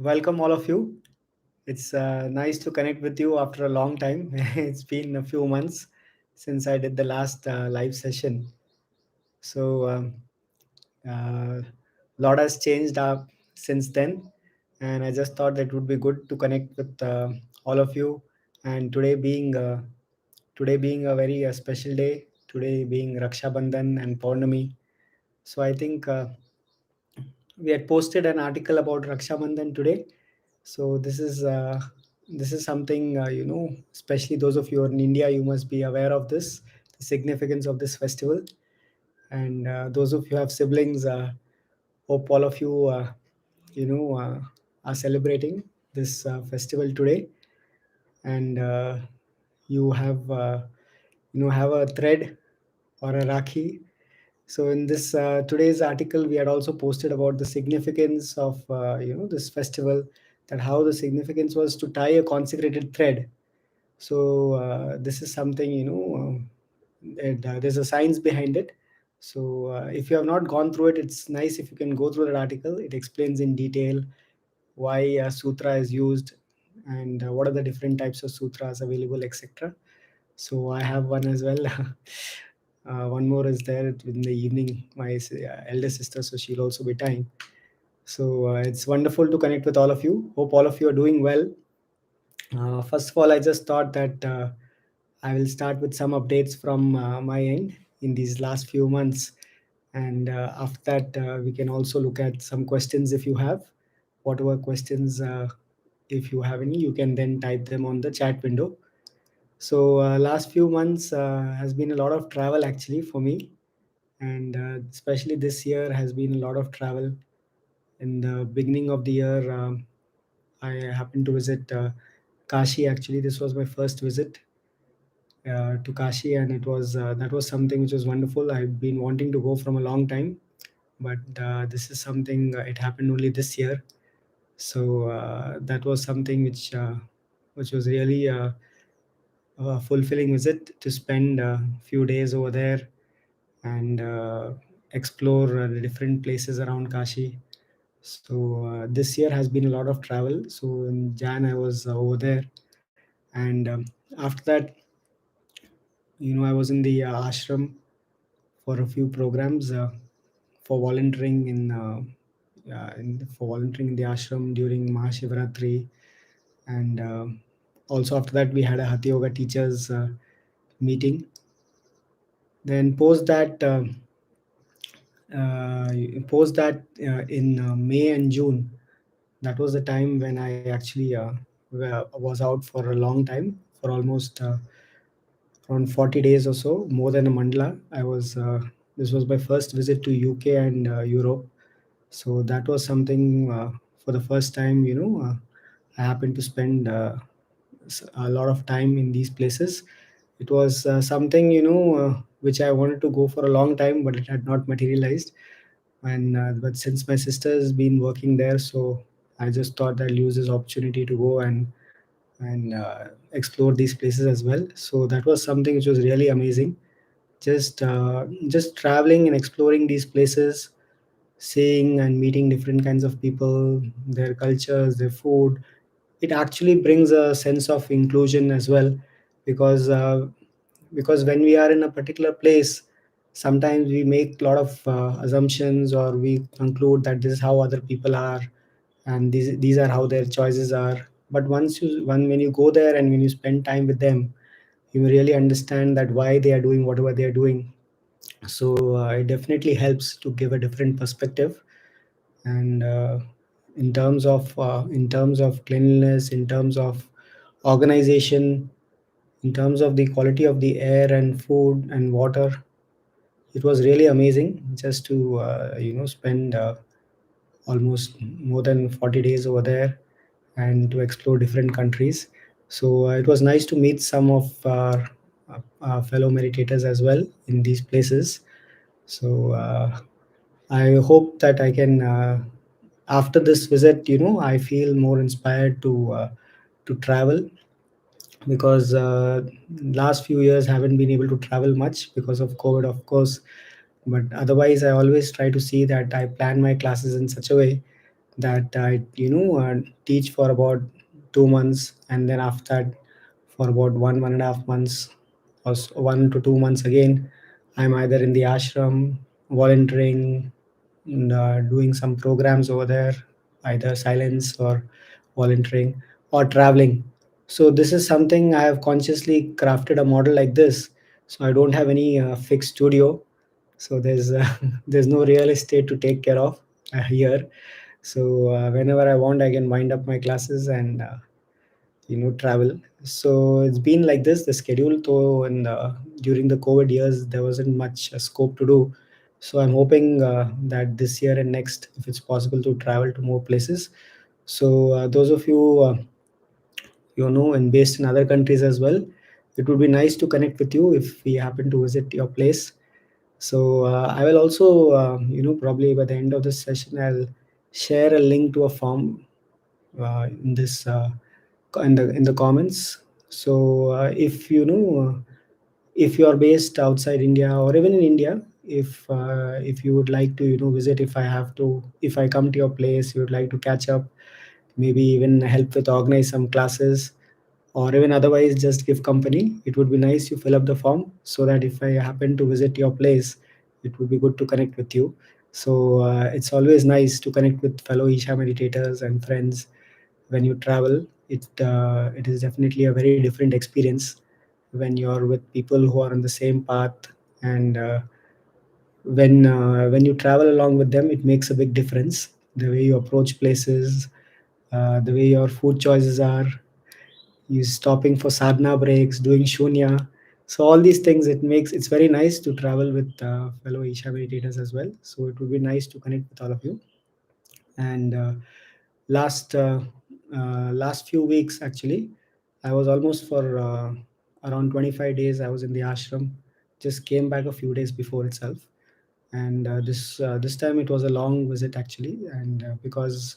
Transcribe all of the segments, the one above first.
Welcome, all of you. It's nice to connect with you after a long time. It's been a few months since I did the last live session. So, lot has changed since then, and I just thought that it would be good to connect with all of you. And today being a very special day, today being Raksha Bandhan and Pournami. So I think we had posted an article about Raksha Bandhan today. So this is something especially those of you who are in India, you must be aware of this, the significance of this festival. And those of you who have siblings, hope all of you you know uh, are celebrating this festival today, and you have a thread or a rakhi. So in this today's article, we had also posted about the significance of this festival, that how the significance was to tie a consecrated thread. So this is something there's a science behind it. So if you have not gone through it, it's nice if you can go through that article. It explains in detail why a sutra is used, and what are the different types of sutras available, etc. So I have one as well. One more is there in the evening. My elder sister, so she'll also be tying. So it's wonderful to connect with all of you. Hope all of you are doing well. First of all, I just thought that I will start with some updates from my end in these last few months. And after that, we can also look at some questions if you have. Whatever questions, if you have any, you can then type them on the chat window. So last few months has been a lot of travel actually for me, and especially this year has been a lot of travel. In the beginning of the year, I happened to visit Kashi. Actually, this was my first visit to Kashi, and it was that was something which was wonderful. I've been wanting to go from a long time, but this is something. It happened only this year, so that was something which was really a fulfilling visit, to spend a few days over there and explore the different places around Kashi. So this year has been a lot of travel. So in Jan I was over there, and after that, I was in the ashram for a few programs for volunteering for volunteering in the ashram during Mahashivratri, and also after that we had a Hatha Yoga teachers meeting. Then uh, post that in May and June, that was the time when I actually was out for a long time, for almost around 40 days or so, more than a mandala. This was my first visit to UK and Europe. So that was something, for the first time, I happened to spend a lot of time in these places. It was something, which I wanted to go for a long time, but it had not materialized. And but since my sister has been working there, so I just thought I'll use this opportunity to go and explore these places as well. So that was something which was really amazing. Just traveling and exploring these places, seeing and meeting different kinds of people, their cultures, their food. It actually brings a sense of inclusion as well, because when we are in a particular place, sometimes we make a lot of assumptions, or we conclude that this is how other people are, and these are how their choices are. But when you go there and when you spend time with them, you really understand that why they are doing whatever they are doing. So it definitely helps to give a different perspective. And in terms of cleanliness, in terms of organization, in terms of the quality of the air and food and water, it was really amazing just to spend almost more than 40 days over there and to explore different countries. So it was nice to meet some of our fellow meditators as well in these places. So I hope that I can, after this visit, I feel more inspired to travel, because last few years haven't been able to travel much because of COVID, of course. But otherwise, I always try to see that I plan my classes in such a way that I teach for about 2 months, and then after that for about 1.5 months, or 1 to 2 months again, I'm either in the ashram volunteering and doing some programs over there, either silence or volunteering or traveling. So this is something I have consciously crafted a model like this. So I don't have any fixed studio. So there's there's no real estate to take care of here. So whenever I want, I can wind up my classes and travel. So it's been like this. The schedule, though, and during the COVID years, there wasn't much scope to do. So I'm hoping that this year and next, if it's possible, to travel to more places. So those of you and based in other countries as well, it would be nice to connect with you if we happen to visit your place. So I will also, probably by the end of this session, I'll share a link to a form in this in the comments. So if if you are based outside India or even in India, if you would like to visit, if I come to your place, you would like to catch up, maybe even help with organize some classes, or even otherwise just give company. It would be nice you fill up the form so that if I happen to visit your place, it would be good to connect with you. So it's always nice to connect with fellow Isha meditators and friends when you travel. It is definitely a very different experience when you're with people who are on the same path, and when you travel along with them, it makes a big difference. The way you approach places, the way your food choices are, you stopping for sadhana breaks, doing shunya. So all these things, it's very nice to travel with fellow Isha meditators as well. So it would be nice to connect with all of you. And last last few weeks, actually, I was almost for around 25 days. I was in the ashram. Just came back a few days before itself, and this time it was a long visit actually, and because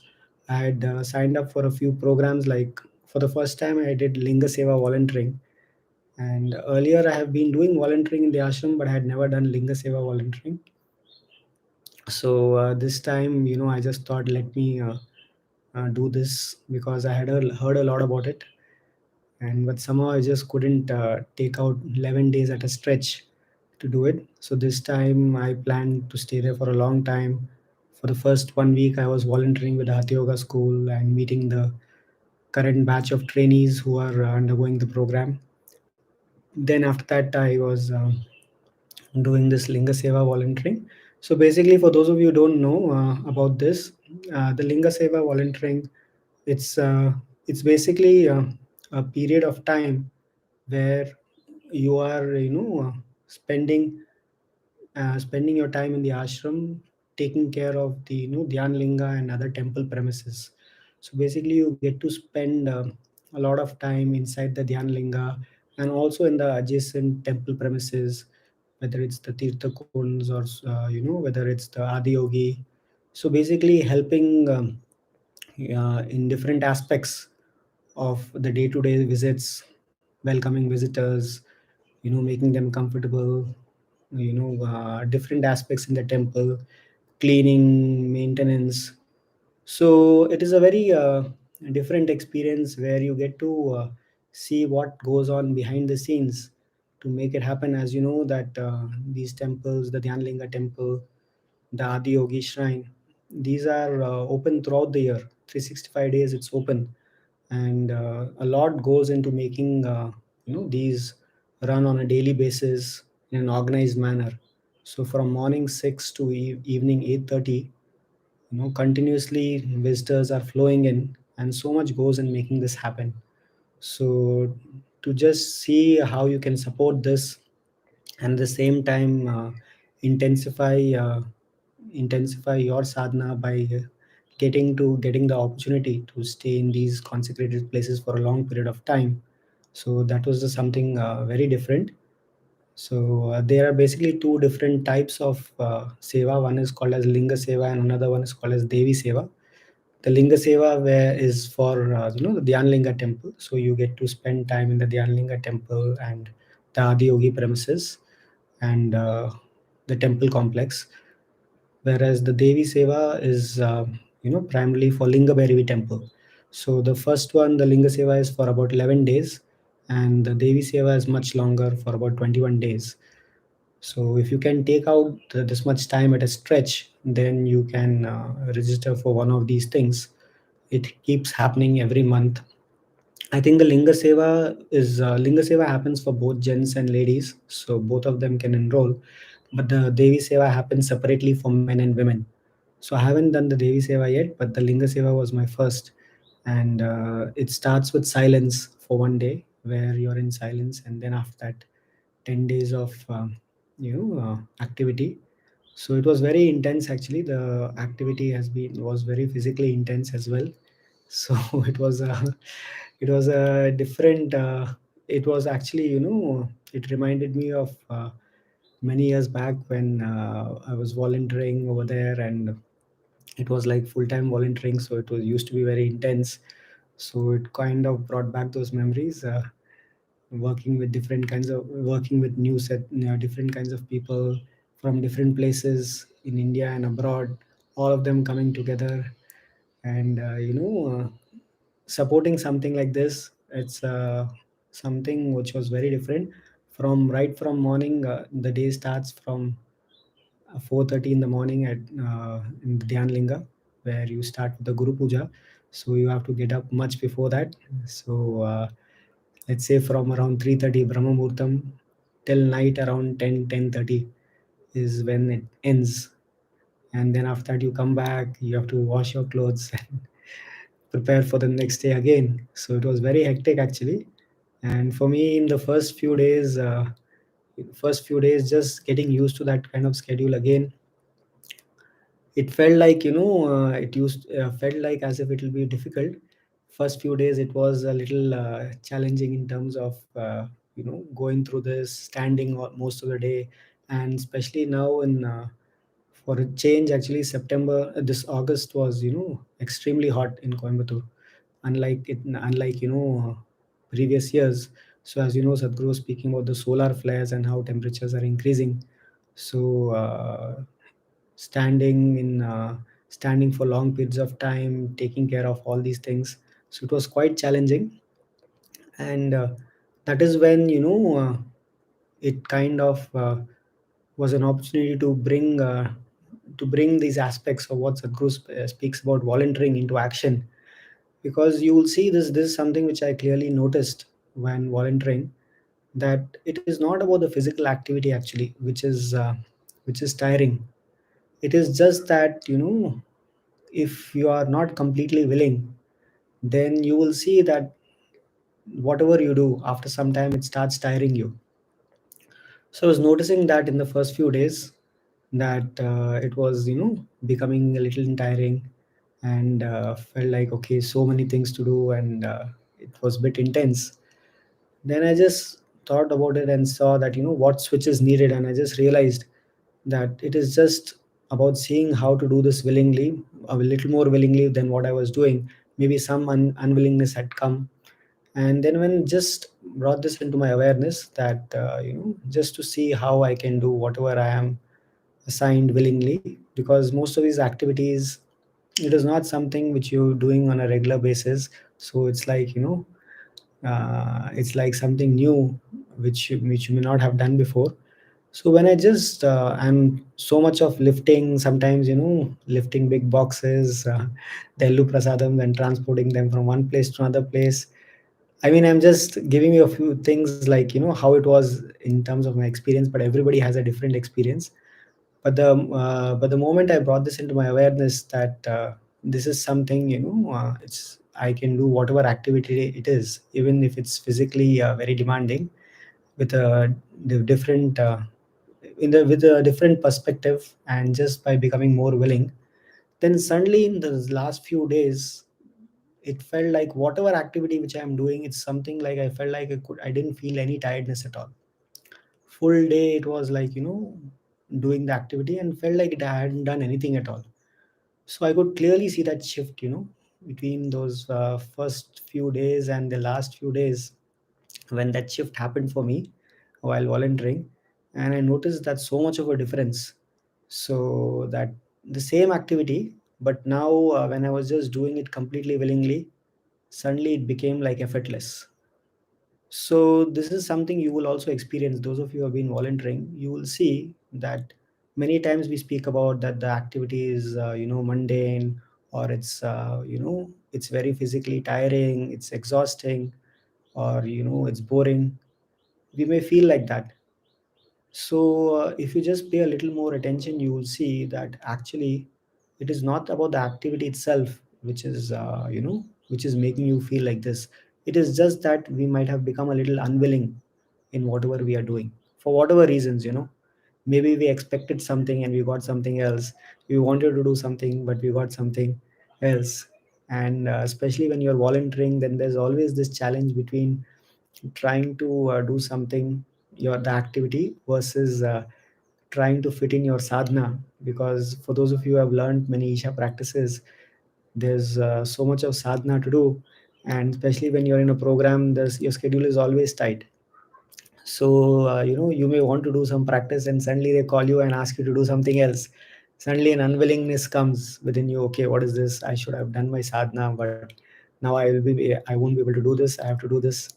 I had signed up for a few programs. Like, for the first time, I did Linga Seva Volunteering, and earlier I have been doing volunteering in the ashram, but I had never done Linga Seva Volunteering. So this time, I just thought, let me do this, because I had heard a lot about it, and but somehow I just couldn't take out 11 days at a stretch to do it. So this time I planned to stay there for a long time. For the first 1 week, I was volunteering with the Hatha Yoga School and meeting the current batch of trainees who are undergoing the program. Then after that, I was doing this Linga Seva volunteering. So basically, for those of you who don't know about this, the Linga Seva volunteering, it's it's basically a period of time where you are spending your time in the ashram, taking care of the dhyan linga and other temple premises. So basically, you get to spend a lot of time inside the dhyan linga, and also in the adjacent temple premises, whether it's the tirtha kunds, or whether it's the adi yogi. So basically helping in different aspects of the day-to-day visits, welcoming visitors, making them comfortable, different aspects in the temple, cleaning, maintenance. So it is a very different experience where you get to see what goes on behind the scenes to make it happen. As you know that these temples, the Dhyanlinga temple, the Adi Yogi shrine, these are open throughout the year. 365 days it's open, and a lot goes into making these run on a daily basis in an organized manner. So from morning 6 to evening 8:30, continuously visitors are flowing in, and so much goes in making this happen. So to just see how you can support this, and at the same time intensify uh, intensify your sadhana by getting the opportunity to stay in these consecrated places for a long period of time. So that was something very different. So there are basically two different types of seva. One is called as Linga Seva, and another one is called as Devi Seva. The Linga Seva where is for the Dhyan Linga temple. So you get to spend time in the Dhyan Linga temple and the Adi Yogi premises, and the temple complex. Whereas the Devi Seva is primarily for Linga Temple. So the first one, the Linga Seva, is for about 11 days, and the Devi Seva is much longer, for about 21 days. So if you can take out this much time at a stretch, then you can register for one of these things. It keeps happening every month. I think the Linga Seva happens for both gents and ladies, so both of them can enroll. But the Devi Seva happens separately for men and women. So I haven't done the Devi Seva yet, but the Linga Seva was my first. And it starts with silence for one day, where you're in silence, and then after that, 10 days of activity. So it was very intense actually. The activity was very physically intense as well. So it was a different. It was actually, it reminded me of many years back when I was volunteering over there, and it was like full time volunteering. So it was used to be very intense. So it kind of brought back those memories. Working with different kinds of people from different places in India and abroad, all of them coming together, and supporting something like this. It's something which was very different. From morning, the day starts from 4:30 in the morning at in the Dhyan Linga, where you start with the Guru Puja. So you have to get up much before that. So let's say from around 3:30 Brahma Muhurtam till night around 10:30 is when it ends. And then after that you come back, you have to wash your clothes and prepare for the next day again. So it was very hectic actually. And for me, in the first few days, just getting used to that kind of schedule again, it felt like, felt like as if it will be difficult. First few days it was a little challenging in terms of going through this, standing most of the day. And especially now in for a change, actually September, this August was extremely hot in Coimbatore, unlike previous years. So as you know, Sadhguru was speaking about the solar flares and how temperatures are increasing. So standing in standing for long periods of time, taking care of all these things, so it was quite challenging. And that is when it kind of was an opportunity to bring these aspects of what Sadhguru speaks about volunteering into action. Because you will see, this is something which I clearly noticed when volunteering, that it is not about the physical activity actually, which is tiring. It is just that, if you are not completely willing, then you will see that whatever you do, after some time it starts tiring you. So I was noticing that in the first few days, that it was becoming a little tiring, and felt like, okay, so many things to do, and it was a bit intense. Then I just thought about it and saw that, what switch is needed, and I just realized that it is just about seeing how to do this willingly, a little more willingly than what I was doing. Maybe some unwillingness had come. And then when just brought this into my awareness, that just to see how I can do whatever I am assigned willingly. Because most of these activities, it is not something which you're doing on a regular basis. So it's like, it's like something new, which you may not have done before. So when I just I'm so much of lifting, sometimes lifting big boxes, the Ellu Prasadam, and transporting them from one place to another place. I mean, I'm just giving you a few things, like how it was in terms of my experience, but everybody has a different experience. But the moment I brought this into my awareness, that this is something, it's I can do whatever activity it is, even if it's physically very demanding, with a different with a different perspective, and just by becoming more willing, then suddenly in the last few days, it felt like whatever activity which I'm doing, it's something like I felt like I didn't feel any tiredness at all. Full day it was like, doing the activity, and felt like I hadn't done anything at all. So I could clearly see that shift, between those first few days and the last few days, when that shift happened for me while volunteering. And I noticed that so much of a difference. So that the same activity, But now, when I was just doing it completely willingly, suddenly it became like effortless. So this is something you will also experience. Those of you who have been volunteering, you will see that many times we speak about that the activity is mundane, or it's it's very physically tiring, it's exhausting, or it's boring. We may feel like that. So, if you just pay a little more attention, you will see that actually it is not about the activity itself, which is making you feel like this. It is just that we might have become a little unwilling in whatever we are doing for whatever reasons. Maybe we expected something and we got something else. We wanted to do something, but we got something else. And especially when you're volunteering, then there's always this challenge between trying to do something, the activity, versus trying to fit in your sadhana. Because for those of you who have learned many isha practices, there's so much of sadhana to do. And especially when you're in a program, your schedule is always tight. So you may want to do some practice and suddenly they call you and ask you to do something else. Suddenly an unwillingness comes within you. Okay, what is this? I should have done my sadhana, but now I won't be able to do this. I have to do this.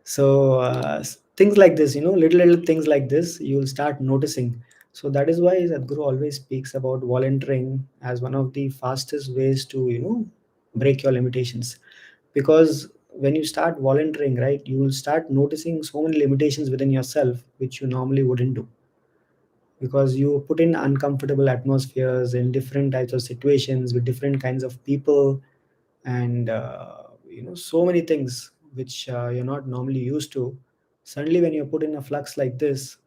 So things like this, little things like this, you'll start noticing. So that is why Sadhguru always speaks about volunteering as one of the fastest ways to break your limitations. Because when you start volunteering, right, you will start noticing so many limitations within yourself which you normally wouldn't do. Because you put in uncomfortable atmospheres in different types of situations with different kinds of people, and so many things which you're not normally used to. Suddenly when you're put in a flux like this,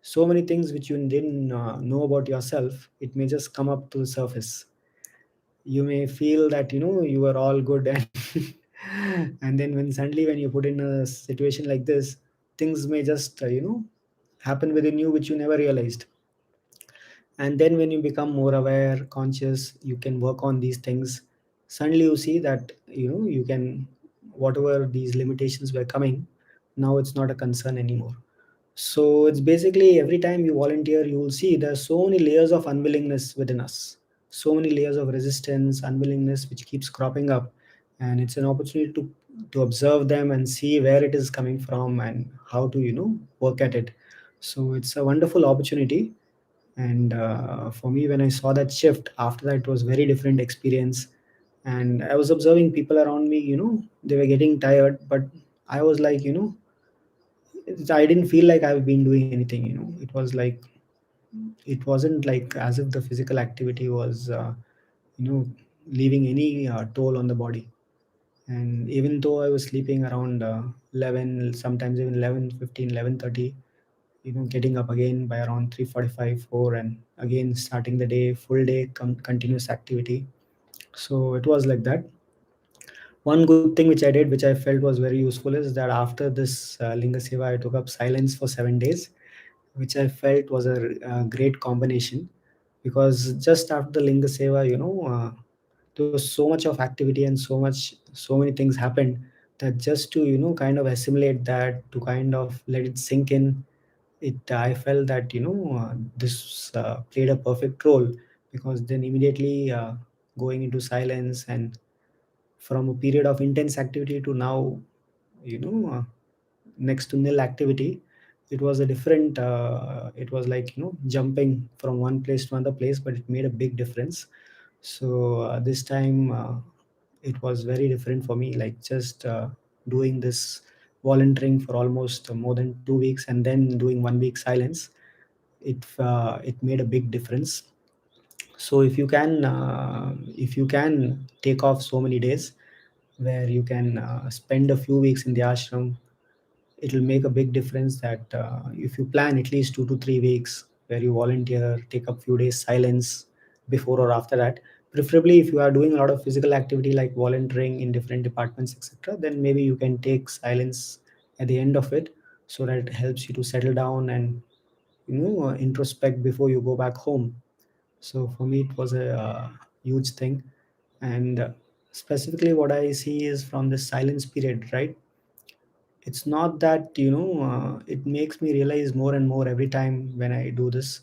so many things which you didn't know about yourself, it may just come up to the surface. You may feel that you are all good, and and then when suddenly when you put in a situation like this, things may just happen within you which you never realized. And then when you become more aware, conscious, you can work on these things. Suddenly you see that you can, whatever these limitations were coming, now it's not a concern anymore. So it's basically every time you volunteer, you will see there's so many layers of unwillingness within us, so many layers of resistance, unwillingness which keeps cropping up. And it's an opportunity to observe them and see where it is coming from and how to work at it. So it's a wonderful opportunity. And for me, when I saw that shift, after that it was very different experience. And I was observing people around me, they were getting tired, but I was like, I didn't feel like I've been doing anything. It was like, it wasn't like as if the physical activity was you know leaving any toll on the body. And even though I was sleeping around 11, sometimes even 11:15, 11:30, getting up again by around 3:45, 4, and again starting the day, full day, continuous activity. So it was like that. One good thing which I did, which I felt was very useful, is that after this Linga Seva, I took up silence for 7 days, which I felt was a great combination. Because just after the Linga Seva, there was so much of activity and so many things happened, that just to kind of assimilate that, to kind of let it sink in, I felt that this played a perfect role. Because then immediately going into silence, and from a period of intense activity to now, you know uh, next to nil activity, it was a different it was like jumping from one place to another place, but it made a big difference. So this time it was very different for me, like just doing this volunteering for almost more than 2 weeks, and then doing 1 week silence. It made a big difference. So if you can take off so many days where you can spend a few weeks in the ashram, it will make a big difference. That if you plan at least 2 to 3 weeks where you volunteer, take up few days silence before or after that. Preferably if you are doing a lot of physical activity like volunteering in different departments, etc., then maybe you can take silence at the end of it, so that it helps you to settle down and introspect before you go back home. So for me, it was a huge thing. And specifically, what I see is from the silence period, right? It's not that it makes me realize more and more every time when I do this,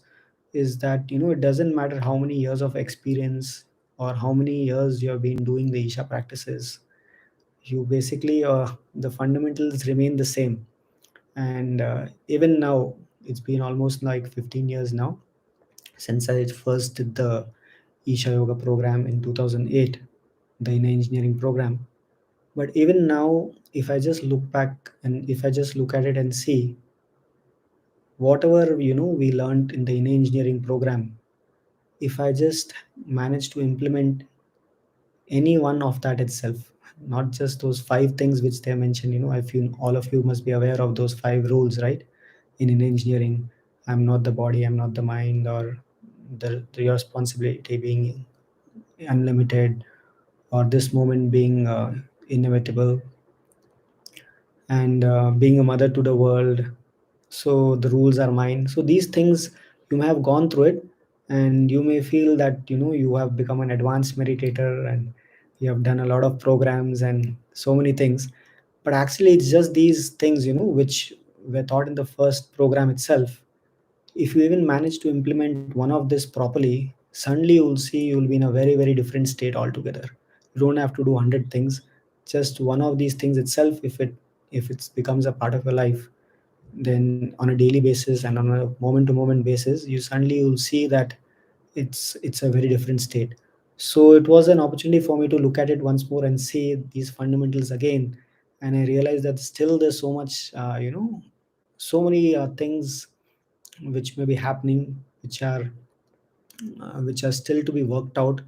is that it doesn't matter how many years of experience or how many years you have been doing the Isha practices, you basically the fundamentals remain the same. And even now, it's been almost like 15 years now since I first did the Isha Yoga program in 2008, the inner engineering program. But even now, if I just look back and if I just look at it and see whatever we learned in the inner engineering program, if I just manage to implement any one of that itself, not just those five things which they mentioned. I feel all of you must be aware of those five rules, right? In engineering, I'm not the body, I'm not the mind, or the responsibility being unlimited, or this moment being inevitable, and being a mother to the world. So the rules are mine. So these things, you may have gone through it, and you may feel that you have become an advanced meditator, and you have done a lot of programs and so many things. But actually, it's just these things which were taught in the first program itself. If you even manage to implement one of this properly, suddenly you will see you will be in a very, very different state altogether. You don't have to do 100 things. Just one of these things itself, if it becomes a part of your life, then on a daily basis and on a moment to moment basis, you suddenly will see that it's a very different state. So it was an opportunity for me to look at it once more and see these fundamentals again. And I realized that still there's so much so many things which may be happening, which are still to be worked out,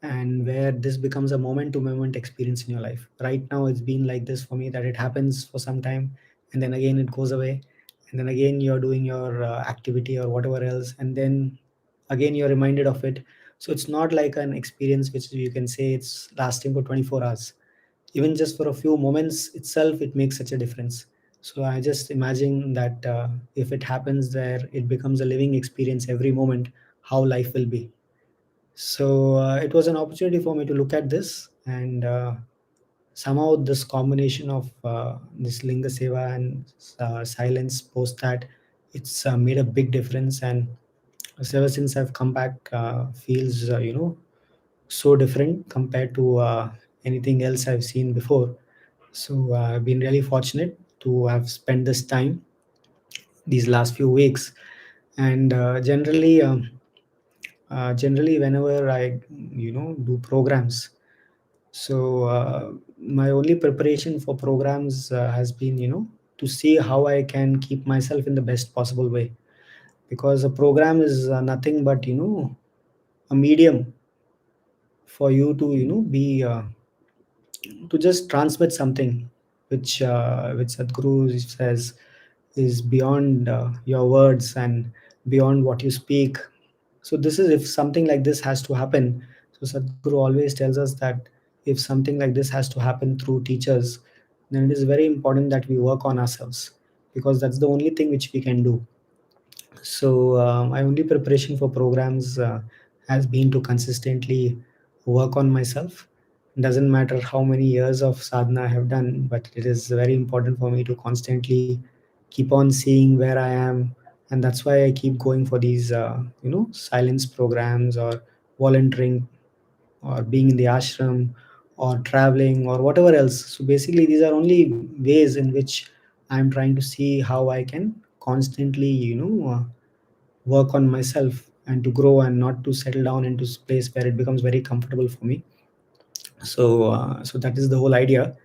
and where this becomes a moment to moment experience in your life. Right now, it's been like this for me, that it happens for some time, and then again it goes away, and then again you're doing your activity or whatever else, and then again you're reminded of it. So it's not like an experience which you can say it's lasting for 24 hours. Even just for a few moments itself, it makes such a difference. So I just imagine that if it happens there, it becomes a living experience every moment, how life will be. So it was an opportunity for me to look at this, and somehow this combination of this Linga Seva and silence post that, it's made a big difference. And ever since I've come back, feels so different compared to anything else I've seen before. So I've been really fortunate to have spent this time these last few weeks. And generally whenever I do programs, so my only preparation for programs has been to see how I can keep myself in the best possible way, because a program is nothing but a medium for you to be to just transmit something which Sadhguru says is beyond your words and beyond what you speak. So this is, if something like this has to happen. So Sadhguru always tells us that if something like this has to happen through teachers, then it is very important that we work on ourselves, because that's the only thing which we can do. So my only preparation for programs has been to consistently work on myself. Doesn't matter how many years of sadhana I have done, but it is very important for me to constantly keep on seeing where I am, and that's why I keep going for these silence programs, or volunteering, or being in the ashram, or traveling, or whatever else. So basically, these are only ways in which I'm trying to see how I can constantly work on myself and to grow, and not to settle down into place where it becomes very comfortable for me. So that is the whole idea,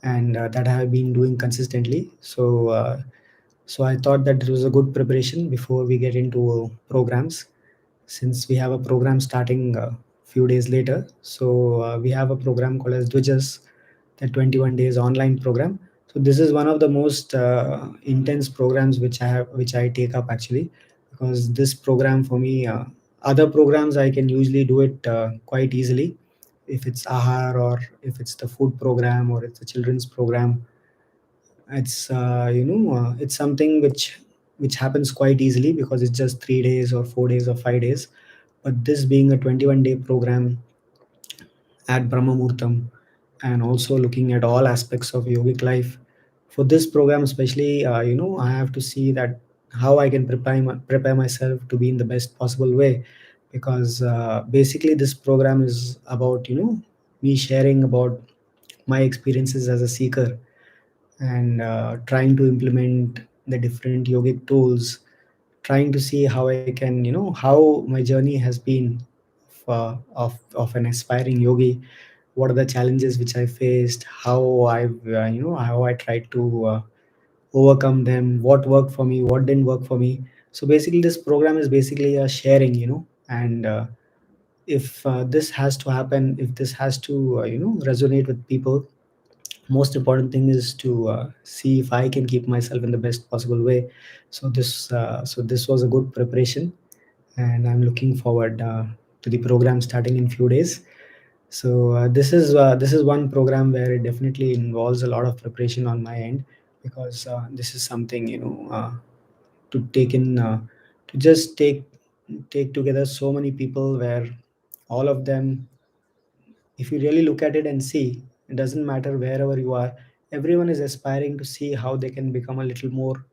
and that I have been doing consistently. So I thought that it was a good preparation before we get into programs, since we have a program starting a few days later. So we have a program called as Dwijas, the 21 days online program. So this is one of the most intense programs which I take up actually, because this program for me, other programs I can usually do it quite easily. If it's Ahar, or if it's the food program, or it's the children's program, it's something which happens quite easily, because it's just 3 days or 4 days or 5 days. But this being a 21-day program at Brahmamurtam, and also looking at all aspects of yogic life, for this program especially, I have to see that how I can prepare myself to be in the best possible way. because basically this program is about me sharing about my experiences as a seeker, and trying to implement the different yogic tools, trying to see how I can, how my journey has been of an aspiring yogi. What are the challenges which I faced? How how I tried to overcome them. What worked for me? What didn't work for me? So basically, this program is basically a sharing, and if this has to happen, if this has to resonate with people, most important thing is to see if I can keep myself in the best possible way. So this was a good preparation, and I'm looking forward to the program starting in few days. So this is one program where it definitely involves a lot of preparation on my end, because this is something to take in, to just take together so many people, where all of them, if you really look at it and see, it doesn't matter wherever you are, everyone is aspiring to see how they can become a little more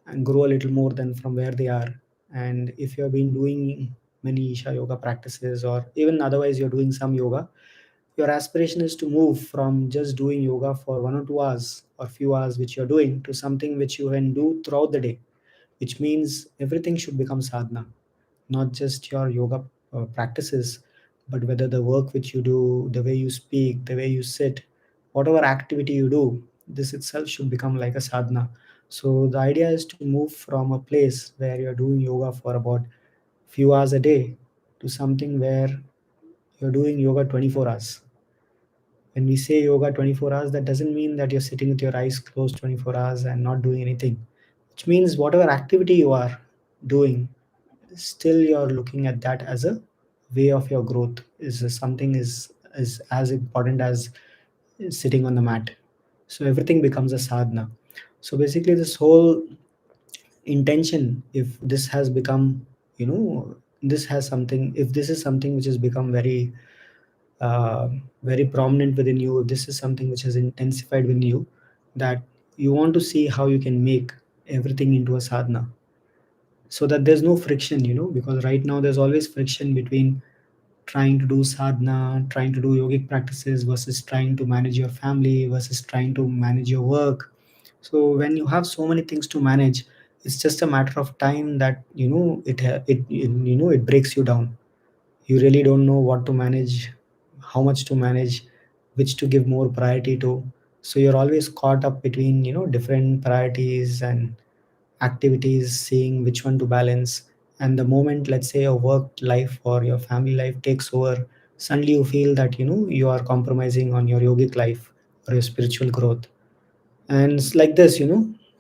and grow a little more than from where they are. And if you have been doing many Isha yoga practices, or even otherwise you're doing some yoga, your aspiration is to move from just doing yoga for 1 or 2 hours or few hours which you're doing, to something which you can do throughout the day, which means everything should become sadhana, not just your yoga practices, but whether the work which you do, the way you speak, the way you sit, whatever activity you do, this itself should become like a sadhana. So the idea is to move from a place where you're doing yoga for about few hours a day, to something where you're doing yoga 24 hours. When we say yoga 24 hours, that doesn't mean that you're sitting with your eyes closed 24 hours and not doing anything, which means whatever activity you are doing, still you're looking at that as a way of your growth, is something is as important as sitting on the mat. So everything becomes a sadhana. So basically this whole intention, if this has become, this has something, if this is something which has become uh, very prominent within you, if this is something which has intensified within you, that you want to see how you can make everything into a sadhana, so that there's no friction, because right now there's always friction between trying to do sadhana, trying to do yogic practices, versus trying to manage your family, versus trying to manage your work. So when you have so many things to manage, it's just a matter of time that it breaks you down. You really don't know what to manage, how much to manage, which to give more priority to. So you're always caught up between different priorities and activities, seeing which one to balance. And the moment, let's say, your work life or your family life takes over, suddenly you feel that you are compromising on your yogic life or your spiritual growth. And it's like this,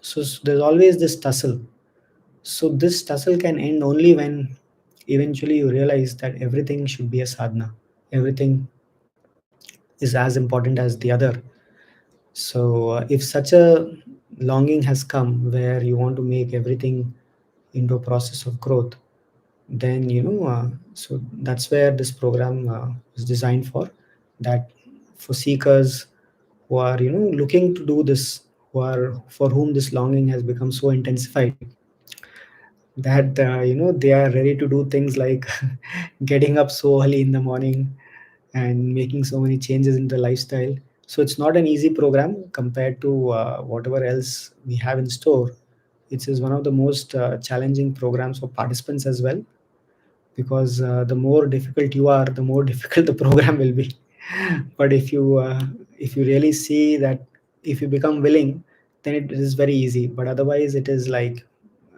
so there's always this tussle. So this tussle can end only when eventually you realize that everything should be a sadhana, everything is as important as the other. So if such a longing has come where you want to make everything into a process of growth, then so that's where this program is designed for. That for seekers who are looking to do this, who are, for whom this longing has become so intensified, that they are ready to do things like getting up so early in the morning and making so many changes in the lifestyle. So it's not an easy program compared to whatever else we have in store. It is one of the most challenging programs for participants as well, because the more difficult you are, the more difficult the program will be. But if you really see that, if you become willing, then it is very easy. But otherwise it is like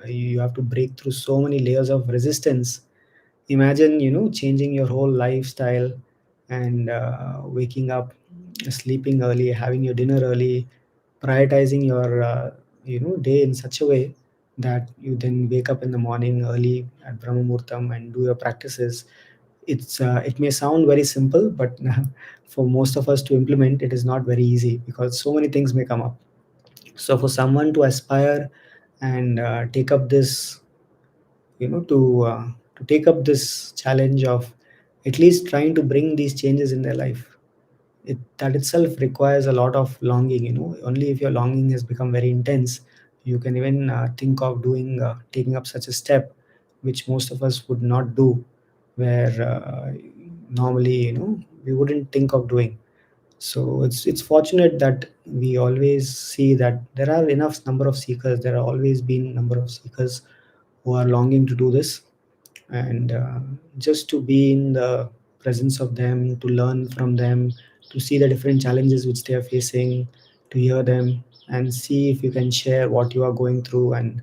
you have to break through so many layers of resistance. Imagine changing your whole lifestyle, and waking up, sleeping early, having your dinner early, prioritizing your day in such a way that you then wake up in the morning early at Brahma Muhurtam and do your practices. It may sound very simple, but for most of us to implement, it is not very easy, because so many things may come up. So for someone to aspire and take up this, to take up this challenge of at least trying to bring these changes in their life, that itself requires a lot of longing. Only if your longing has become very intense, you can even think of doing taking up such a step, which most of us would not do. where normally we wouldn't think of doing. So it's fortunate that we always see that there are enough number of seekers. There are always been number of seekers who are longing to do this, and just to be in the presence of them, to learn from them, to see the different challenges which they are facing, to hear them and see if you can share what you are going through and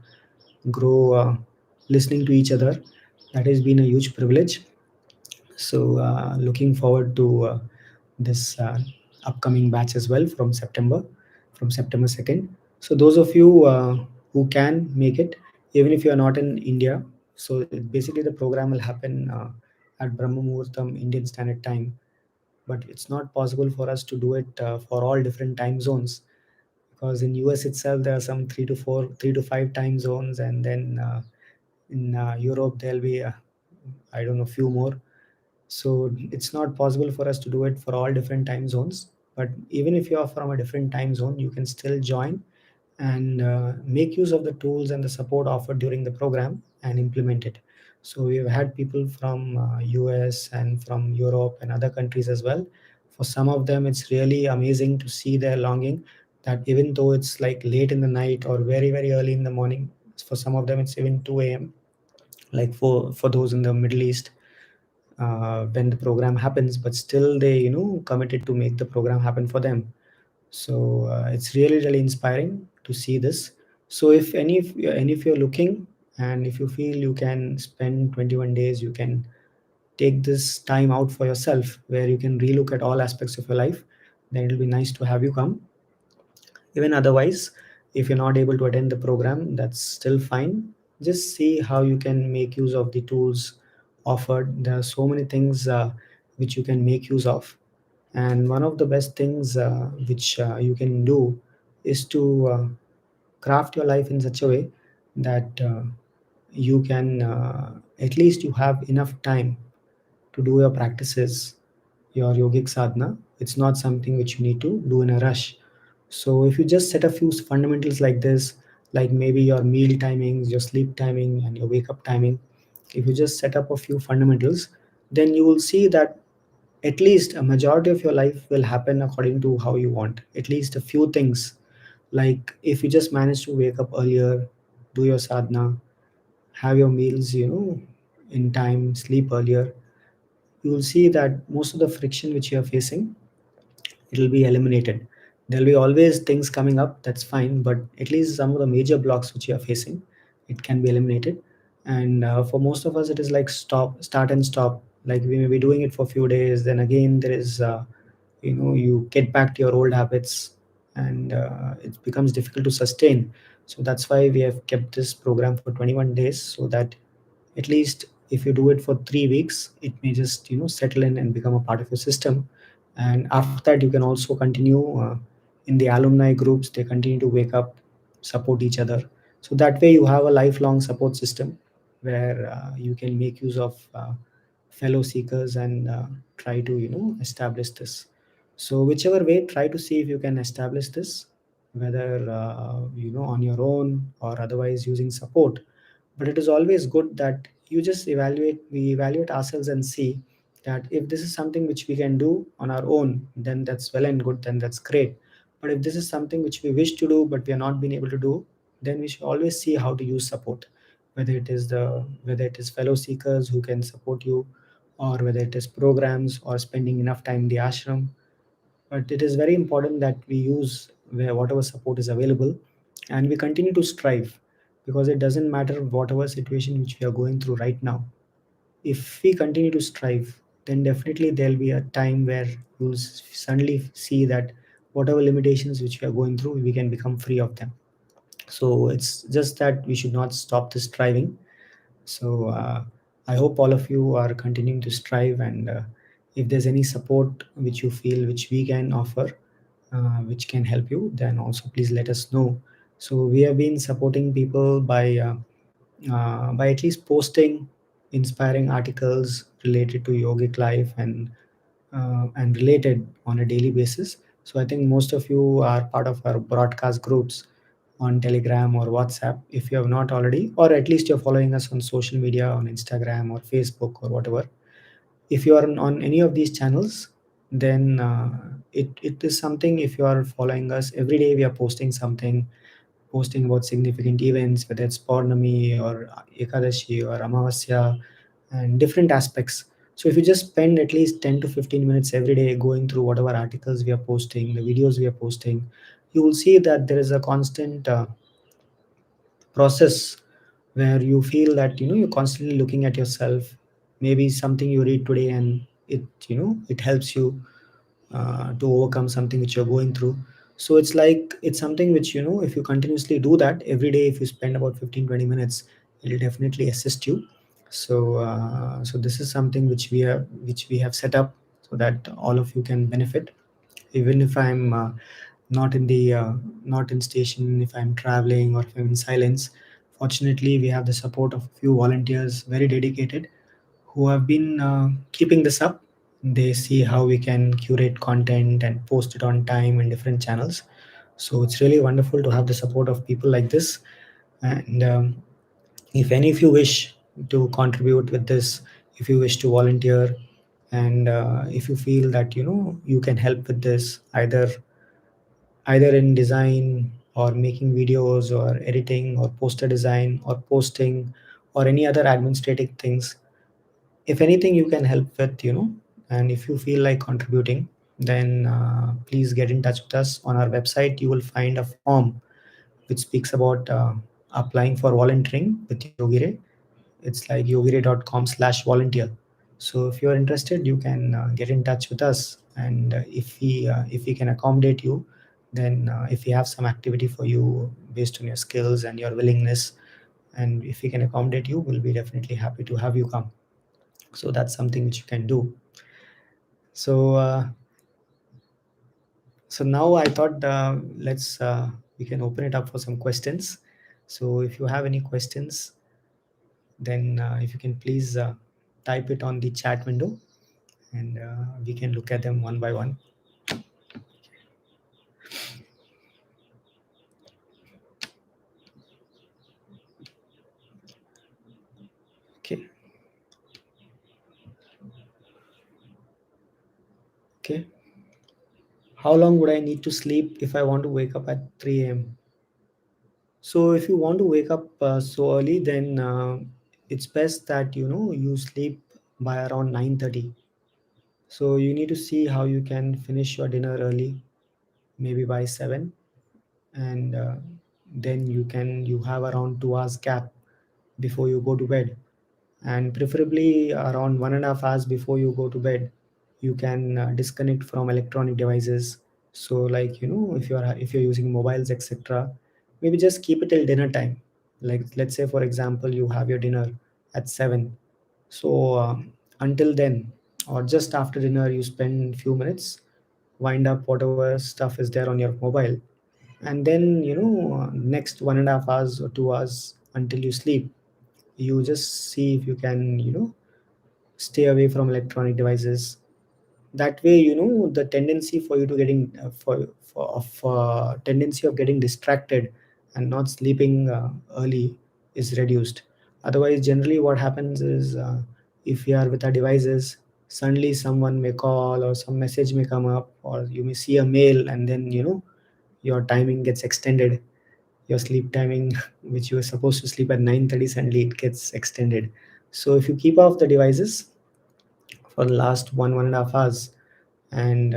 grow listening to each other. That has been a huge privilege. So looking forward to this upcoming batch as well from September 2nd. So those of you who can make it, even if you are not in India, so basically the program will happen at Brahma Muhurtam Indian Standard Time, but it's not possible for us to do it for all different time zones, because in US itself there are some 3 to 5 time zones, and then in Europe there'll be I don't know, few more. So it's not possible for us to do it for all different time zones. But even if you are from a different time zone, you can still join and make use of the tools and the support offered during the program and implement it. So we've had people from US and from Europe and other countries as well. For some of them, it's really amazing to see their longing, that even though it's like late in the night or very, very early in the morning, for some of them it's even 2 a.m., like for those in the Middle East, when the program happens, but still they committed to make the program happen for them. So it's really, really inspiring to see this. So if any if you're looking, and if you feel you can spend 21 days, you can take this time out for yourself, where you can relook at all aspects of your life, then it'll be nice to have you come. Even otherwise, if you're not able to attend the program, that's still fine. Just see how you can make use of the tools offered. There are so many things which you can make use of. And one of the best things which you can do is to craft your life in such a way that you can at least you have enough time to do your practices, your yogic sadhana. It's not something which you need to do in a rush. So if you just set a few fundamentals like this, like maybe your meal timings, your sleep timing, and your wake up timing, if you just set up a few fundamentals, then you will see that at least a majority of your life will happen according to how you want. At least a few things, like if you just manage to wake up earlier, do your sadhana, have your meals, in time, sleep earlier, you will see that most of the friction which you are facing, it'll be eliminated. There'll be always things coming up, that's fine, but at least some of the major blocks which you are facing, it can be eliminated. And for most of us, it is like start and stop. Like we may be doing it for a few days, then again there is you get back to your old habits, and it becomes difficult to sustain. So that's why we have kept this program for 21 days, so that at least if you do it for 3 weeks, it may just settle in and become a part of your system. And after that, you can also continue in the alumni groups. They continue to wake up, support each other, so that way you have a lifelong support system, where you can make use of fellow seekers and try to establish this. So whichever way, try to see if you can establish this, whether on your own or otherwise using support. But it is always good that you just we evaluate ourselves and see that if this is something which we can do on our own, then that's well and good, then that's great. But if this is something which we wish to do but we are not being able to do, then we should always see how to use support, whether it is fellow seekers who can support you, or whether it is programs or spending enough time in the ashram. But it is very important that we use whatever support is available, and we continue to strive, because it doesn't matter whatever situation which we are going through right now. If we continue to strive, then definitely there'll be a time where you'll suddenly see that whatever limitations which we are going through, we can become free of them. So it's just that we should not stop this striving. So I hope all of you are continuing to strive, and if there's any support which you feel which we can offer, which can help you, then also please let us know. So we have been supporting people by at least posting inspiring articles related to yogic life and related on a daily basis. So I think most of you are part of our broadcast groups on Telegram or WhatsApp, if you have not already, or at least you're following us on social media on Instagram or Facebook or whatever. if you are on any of these channels, then it is something. If you are following us every day, we are posting something, posting about significant events, whether it's Pournami or Ekadashi or Amavasya, and different aspects. So if you just spend at least 10 to 15 minutes every day going through whatever articles we are posting, the videos we are posting, you will see that there is a constant process where you feel that you're constantly looking at yourself. Maybe something you read today and it helps you to overcome something which you're going through. So it's like it's something which if you continuously do that every day, if you spend about 15-20 minutes, it'll definitely assist you. So this is something which we have set up so that all of you can benefit. Even if I'm not in the not in station, if I'm traveling or if I'm in silence, fortunately we have the support of a few volunteers, very dedicated, who have been keeping this up. They see how we can curate content and post it on time in different channels. So it's really wonderful to have the support of people like this. And if any of you wish to contribute with this, if you wish to volunteer, and if you feel that you can help with this, either in design or making videos or editing or poster design or posting or any other administrative things, if anything you can help with, and if you feel like contributing, then please get in touch with us. On our website you will find a form which speaks about applying for volunteering with YogiRe. It's like yogire.com/volunteer. So if you're interested, you can get in touch with us, and if we can accommodate you, then if we have some activity for you based on your skills and your willingness, and if we can accommodate you, we'll be definitely happy to have you come. So that's something which you can do. So uh, so now I thought, let's we can open it up for some questions. So if you have any questions, then if you can please type it on the chat window, and we can look at them one by one. Okay. Okay. How long would I need to sleep if I want to wake up at 3 a.m.? So if you want to wake up so early, then it's best that you sleep by around 9:30. So you need to see how you can finish your dinner early, maybe by 7, and then you have around 2 hours gap before you go to bed, and preferably around 1.5 hours before you go to bed, you can disconnect from electronic devices. So like if you're using mobiles, etc., maybe just keep it till dinner time. Like let's say for example you have your dinner at 7. So until then, or just after dinner, you spend few minutes, wind up whatever stuff is there on your mobile, and then next 1.5 hours or 2 hours until you sleep, you just see if you can stay away from electronic devices. That way the tendency for you to getting for of tendency of getting distracted and not sleeping early is reduced. Otherwise, generally what happens is, if you are with our devices, suddenly someone may call or some message may come up, or you may see a mail, and then your timing gets extended. Your sleep timing, which you were supposed to sleep at 9:30, suddenly it gets extended. So if you keep off the devices for the last 1.5 hours, and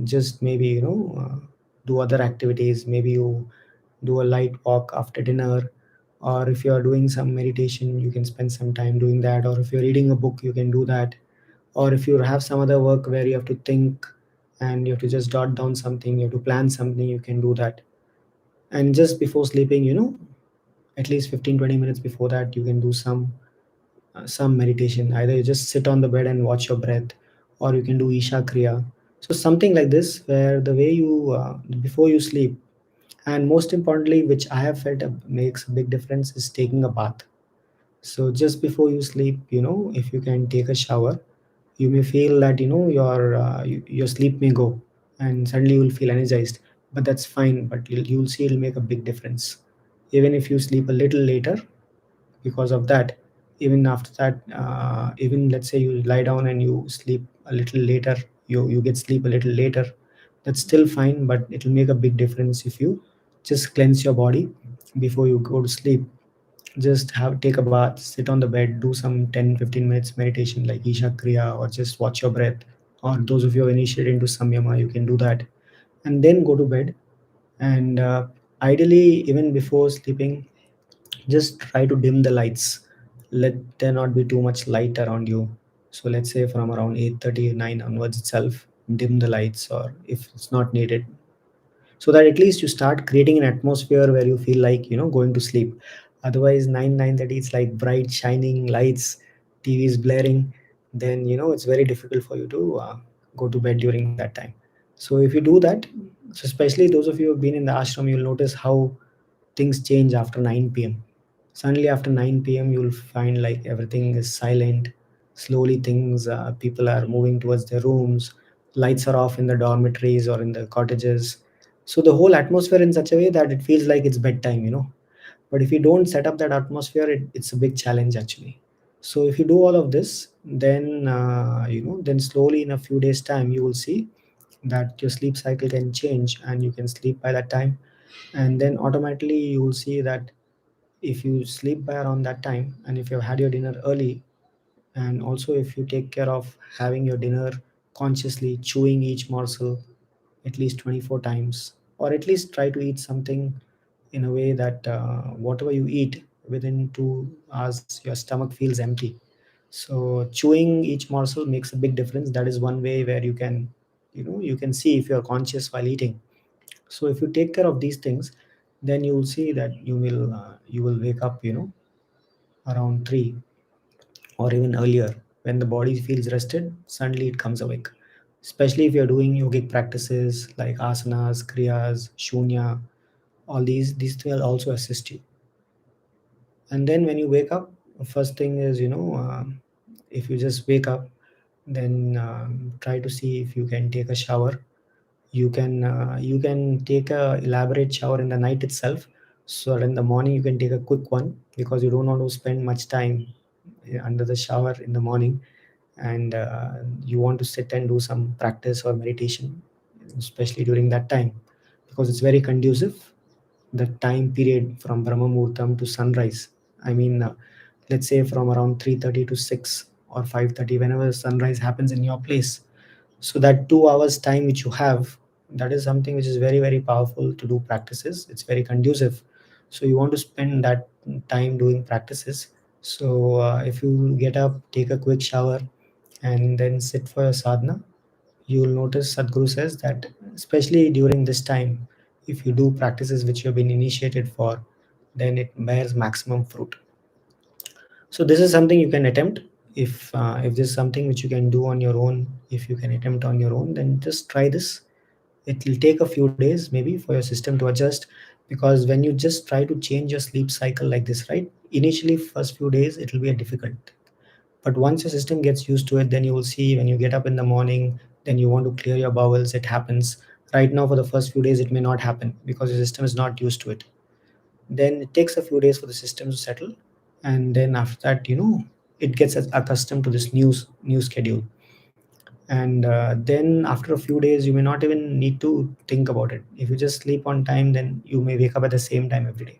just maybe do other activities, maybe you do a light walk after dinner, or if you are doing some meditation, you can spend some time doing that, or if you're reading a book, you can do that, or if you have some other work where you have to think and you have to just jot down something, you have to plan something, you can do that. And just before sleeping, at least 15-20 minutes before that, you can do some meditation. Either you just sit on the bed and watch your breath, or you can do Isha Kriya. So something like this, where the way you before you sleep, and most importantly, which I have felt makes a big difference, is taking a bath. So just before you sleep, if you can take a shower, you may feel that your sleep may go, and suddenly you will feel energized. But that's fine. But you'll see it'll make a big difference, even if you sleep a little later. Because of that, Even after that, even let's say you lie down and you sleep a little later, you get sleep a little later, that's still fine, but it will make a big difference if you just cleanse your body before you go to sleep. Just have take a bath, sit on the bed, do some 10-15 minutes meditation like Isha Kriya, or just watch your breath. Or those of you who are initiated into Samyama, you can do that, and then go to bed. And ideally, even before sleeping, just try to dim the lights. Let there not be too much light around you. So let's say from around 8:30 9 onwards itself, dim the lights, or if it's not needed, so that at least you start creating an atmosphere where you feel like going to sleep. Otherwise 9:30 it's like bright shining lights, TV is blaring, then it's very difficult for you to go to bed during that time. So if you do that, so especially those of you who have been in the ashram, you'll notice how things change after 9 p.m. Suddenly after 9 p.m. you'll find like everything is silent. Slowly things, people are moving towards their rooms, lights are off in the dormitories or in the cottages. So the whole atmosphere in such a way that it feels like it's bedtime. But if you don't set up that atmosphere, it's a big challenge actually. So if you do all of this, then then slowly in a few days time you will see that your sleep cycle can change and you can sleep by that time. And then automatically you will see that if you sleep by around that time, and if you've had your dinner early, and also if you take care of having your dinner consciously, chewing each morsel at least 24 times, or at least try to eat something in a way that whatever you eat within 2 hours your stomach feels empty. So chewing each morsel makes a big difference. That is one way where you can see if you're conscious while eating. So if you take care of these things, then you will see that you will wake up around 3 or even earlier. When the body feels rested, suddenly it comes awake. Especially if you're doing yogic practices like asanas, kriyas, shunya, all these will also assist you. And then when you wake up, first thing is if you just wake up, then try to see if you can take a shower. You can take a elaborate shower in the night itself, so that in the morning you can take a quick one, because you don't want to spend much time under the shower in the morning. And you want to sit and do some practice or meditation, especially during that time, because it's very conducive, the time period from Brahma Muhurtam to sunrise. I mean, let's say from around 3:30 to 6 or 5:30, whenever sunrise happens in your place. So that 2 hours time which you have, that is something which is very very powerful to do practices. It's very conducive. So you want to spend that time doing practices. So if you get up, take a quick shower, and then sit for your sadhana, you will notice Sadhguru says that especially during this time, if you do practices which you have been initiated for, then it bears maximum fruit. So this is something you can attempt. If this is something which you can do on your own, if you can attempt on your own, then just try this. It will take a few days maybe for your system to adjust, because when you just try to change your sleep cycle like this, right, initially first few days it will be a difficult. But once your system gets used to it, then you will see when you get up in the morning, then you want to clear your bowels, it happens. Right now for the first few days it may not happen because your system is not used to it. Then it takes a few days for the system to settle, and then after that it gets accustomed to this new schedule. And then after a few days you may not even need to think about it. If you just sleep on time, then you may wake up at the same time every day.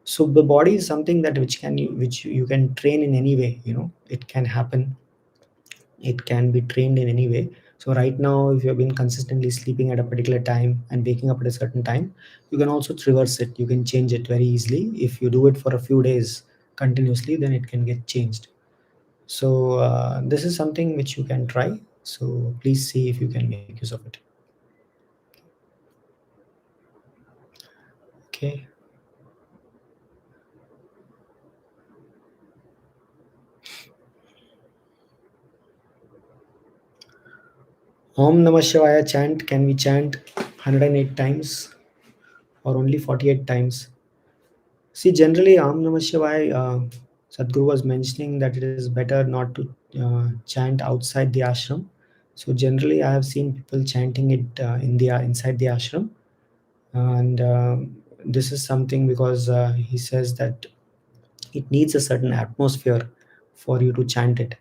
So the body is something that which you can train in any way. It can happen, it can be trained in any way. So right now if you have been consistently sleeping at a particular time and waking up at a certain time, you can also reverse it, you can change it very easily. If you do it for a few days continuously, then it can get changed. So this is something which you can try. So please see if you can make use of it. Okay. Om Namah Shivaya chant can we chant 108 times or only 48 times? See, generally, Aum Namah Shivaya, Sadhguru was mentioning that it is better not to chant outside the ashram. So generally, I have seen people chanting it in the inside the ashram, and this is something because he says that it needs a certain atmosphere for you to chant it.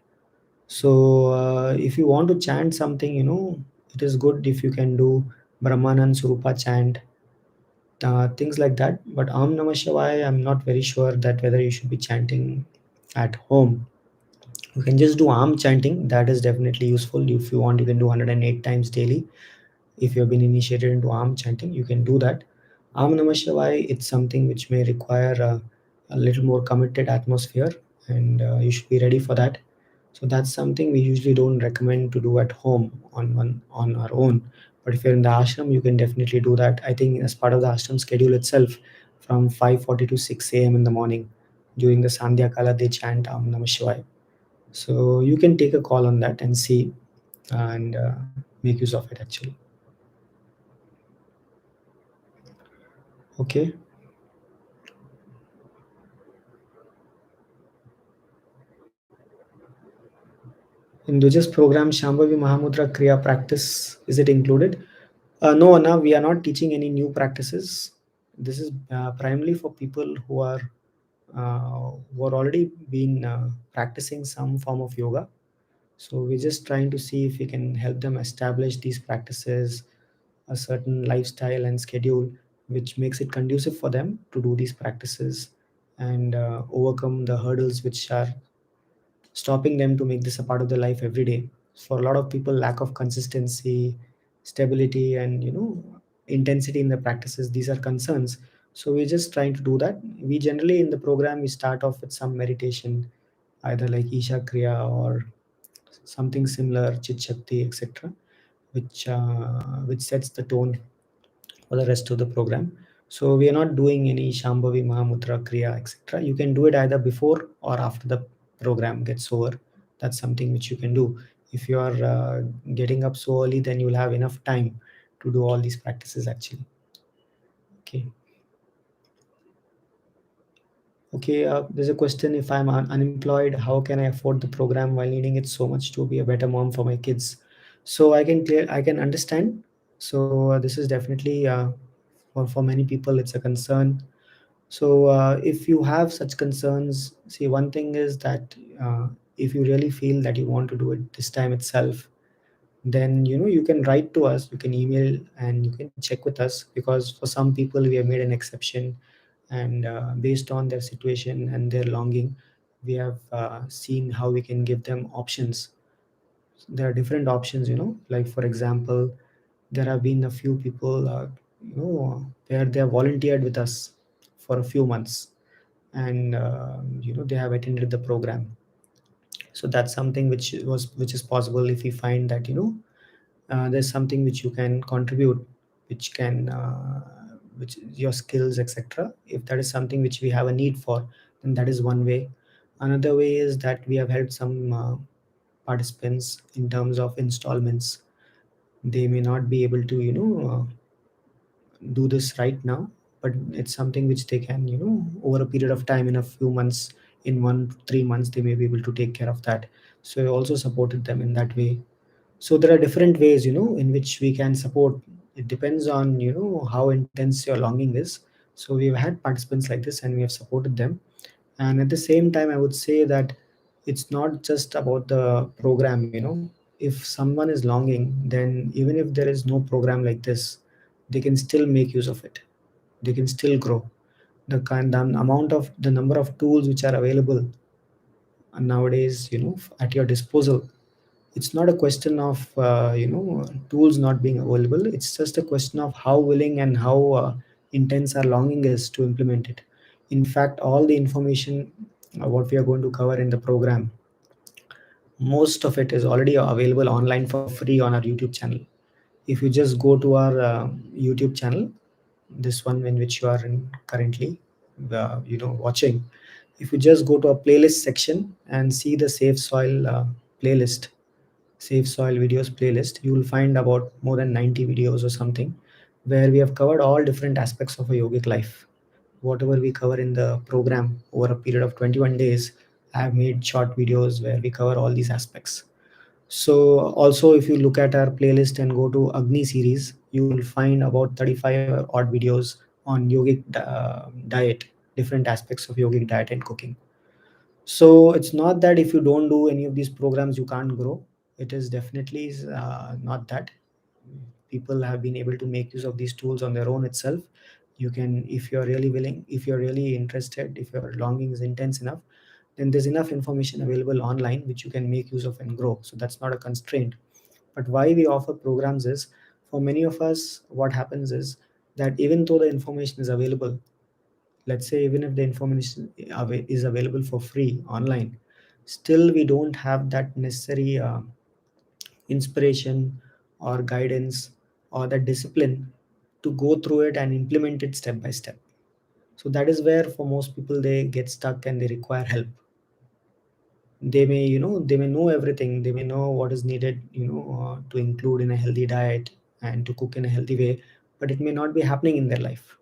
So if you want to chant something, it is good if you can do Brahmanand Surupa chant, things like that. But Aum Namah Shivaya, I'm not very sure that whether you should be chanting at home. You can just do arm chanting. That is definitely useful. If you want, you can do 108 times daily. If you have been initiated into arm chanting, you can do that. Aum Namah Shivaya, it's something which may require a little more committed atmosphere, and you should be ready for that. So that's something we usually don't recommend to do at home on our own. But if you're in the ashram, you can definitely do that. I think as part of the ashram schedule itself, from 5:40 to 6 a.m. in the morning, during the Sandhya Kala, they chant Aum Namah Shivaya. So you can take a call on that and see and make use of it actually. Okay. In Dwijas program, Shambhavi Mahamudra Kriya practice, is it included? No, Anna, we are not teaching any new practices. This is primarily for people who are already been practicing some form of yoga. So we're just trying to see if we can help them establish these practices, a certain lifestyle and schedule, which makes it conducive for them to do these practices and overcome the hurdles which are stopping them to make this a part of their life every day. For a lot of people, lack of consistency, stability, and intensity in the practices, these are concerns. So we're just trying to do that. We generally in the program we start off with some meditation, either like Isha Kriya or something similar, Chit Shakti, etc., which sets the tone for the rest of the program. So we are not doing any Shambhavi Mahamudra Kriya, etc. You can do it either before or after the program gets over. That's something which you can do. If you are getting up so early, then you will have enough time to do all these practices actually. Okay. Okay, there's a question. If I'm unemployed, how can I afford the program while needing it so much to be a better mom for my kids? So I can understand. So this is definitely for many people, it's a concern. So if you have such concerns, see, one thing is that if you really feel that you want to do it this time itself, then you can write to us, you can email, and you can check with us, because for some people we have made an exception, and based on their situation and their longing, we have seen how we can give them options. There are different options, like for example, there have been a few people where they have volunteered with us for a few months, and they have attended the program. So that's something which is possible if we find that there's something which you can contribute, which can which your skills, etc. If that is something which we have a need for, then that is one way. Another way is that we have helped some participants in terms of installments. They may not be able to do this right now, but it's something which they can over a period of time, in a few months, in 1 3 months, they may be able to take care of that. So I also supported them in that way. So there are different ways in which we can support. It depends on how intense your longing is. So we've had participants like this and we have supported them. And at the same time, I would say that it's not just about the program. If someone is longing, then even if there is no program like this, they can still make use of it. They can still grow. The amount of the number of tools which are available nowadays, at your disposal. It's not a question of tools not being available. It's just a question of how willing and how intense our longing is to implement it. In fact, all the information what we are going to cover in the program, most of it is already available online for free on our YouTube channel. If you just go to our YouTube channel, this one in which you are currently watching, if you just go to a playlist section and see the Safe Soil playlist, Safe Soil Videos playlist, you will find about more than 90 videos or something, where we have covered all different aspects of a yogic life. Whatever we cover in the program over a period of 21 days, I have made short videos where we cover all these aspects. So also, if you look at our playlist and go to Agni series, you will find about 35 odd videos on yogic diet, different aspects of yogic diet and cooking. So it's not that if you don't do any of these programs you can't grow. It is definitely not that. People have been able to make use of these tools on their own itself. You can, if you're really willing, if you're really interested, if your longing is intense enough, then there's enough information available online which you can make use of and grow. So that's not a constraint. But why we offer programs is, for many of us, what happens is that even though the information is available, let's say even if the information is available for free online, still we don't have that necessary inspiration or guidance or the discipline to go through it and implement it step by step. So that is where for most people they get stuck and they require help. They may, they may know everything, they may know what is needed, to include in a healthy diet and to cook in a healthy way, but it may not be happening in their life.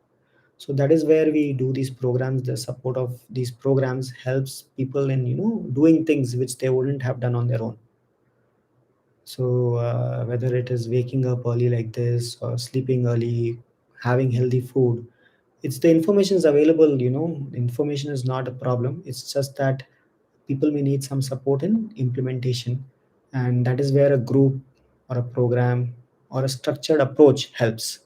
So that is where we do these programs. The support of these programs helps people in, doing things which they wouldn't have done on their own. So whether it is waking up early like this or sleeping early, having healthy food, it's the information is available. Information is not a problem. It's just that people may need some support in implementation, and that is where a group or a program or a structured approach helps.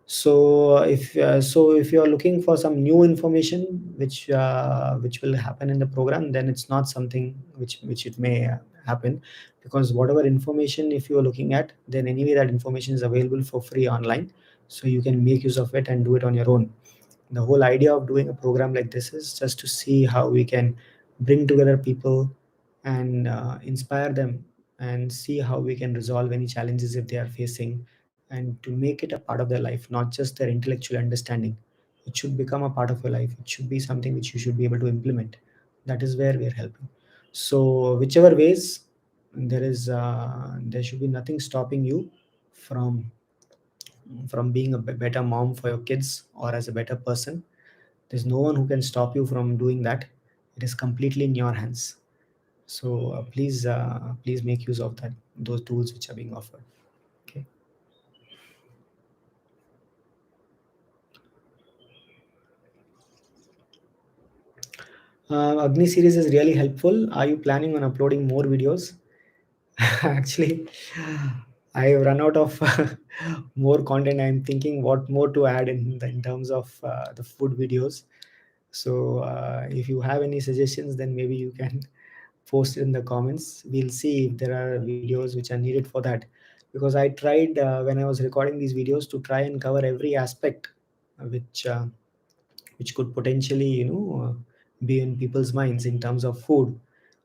So if you are looking for some new information which will happen in the program, then it's not something which it may happen, because whatever information if you are looking at, then anyway that information is available for free online, so you can make use of it and do it on your own. The whole idea of doing a program like this is just to see how we can bring together people and inspire them, and see how we can resolve any challenges if they are facing, and to make it a part of their life, not just their intellectual understanding. It should become a part of your life. It should be something which you should be able to implement. That is where we are helping. So whichever ways, there should be nothing stopping you from being a better mom for your kids or as a better person. There's no one who can stop you from doing that. It is completely in your hands. So please make use of that, those tools which are being offered. Okay. Agni series is really helpful. Are you planning on uploading more videos? Actually, I have run out of more content. I'm thinking what more to add in terms of the food videos. So if you have any suggestions, then maybe you can post it in the comments. We'll see if there are videos which are needed for that. Because I tried when I was recording these videos to try and cover every aspect which which could potentially be in people's minds in terms of food.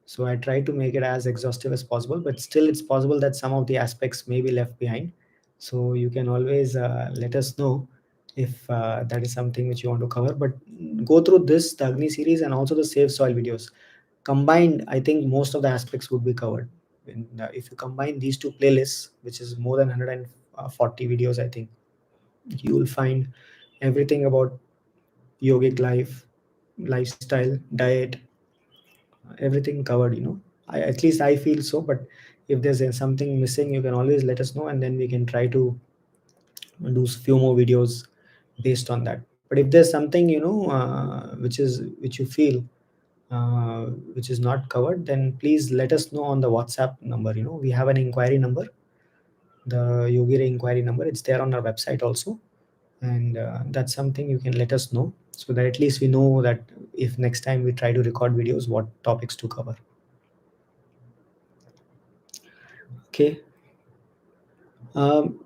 So I try to make it as exhaustive as possible, but still it's possible that some of the aspects may be left behind. So you can always let us know if that is something which you want to cover. But go through this, the Agni series, and also the Save Soil videos. Combined, I think most of the aspects would be covered. If you combine these two playlists, which is more than 140 videos, I think you will find everything about yogic life, lifestyle, diet, everything covered. At least I feel so. But if there's something missing, you can always let us know, and then we can try to do few more videos based on that. But if there's something which you feel which is not covered, then please let us know on the WhatsApp number. We have an inquiry number, the YogiRe inquiry number. It's there on our website also, and that's something you can let us know, so that at least we know that if next time we try to record videos, what topics to cover. Okay.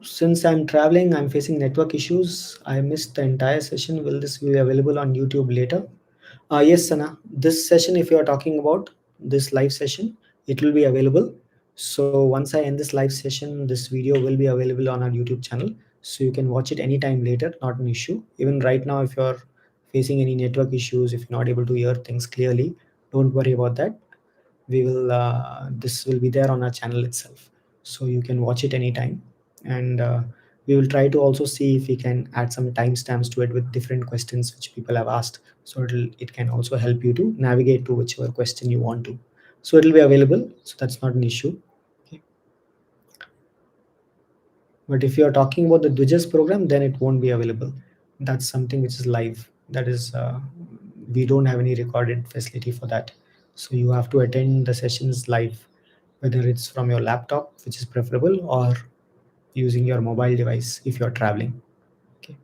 Since I'm traveling, I'm facing network issues. I missed the entire session. Will this be available on YouTube later? Yes, Sana. This session, if you are talking about this live session, it will be available. So once I end this live session, this video will be available on our YouTube channel. So you can watch it anytime later, not an issue. Even right now, if you're facing any network issues, if you're not able to hear things clearly, don't worry about that. This will be there on our channel itself. So you can watch it anytime. And we will try to also see if we can add some timestamps to it with different questions which people have asked, so it can also help you to navigate to whichever question you want to. So it'll be available, so that's not an issue. Okay. But if you are talking about the Dwijas program, then it won't be available. That's something which is live. That is we don't have any recorded facility for that. So you have to attend the sessions live, whether it's from your laptop, which is preferable, or using your mobile device if you're traveling. Okay.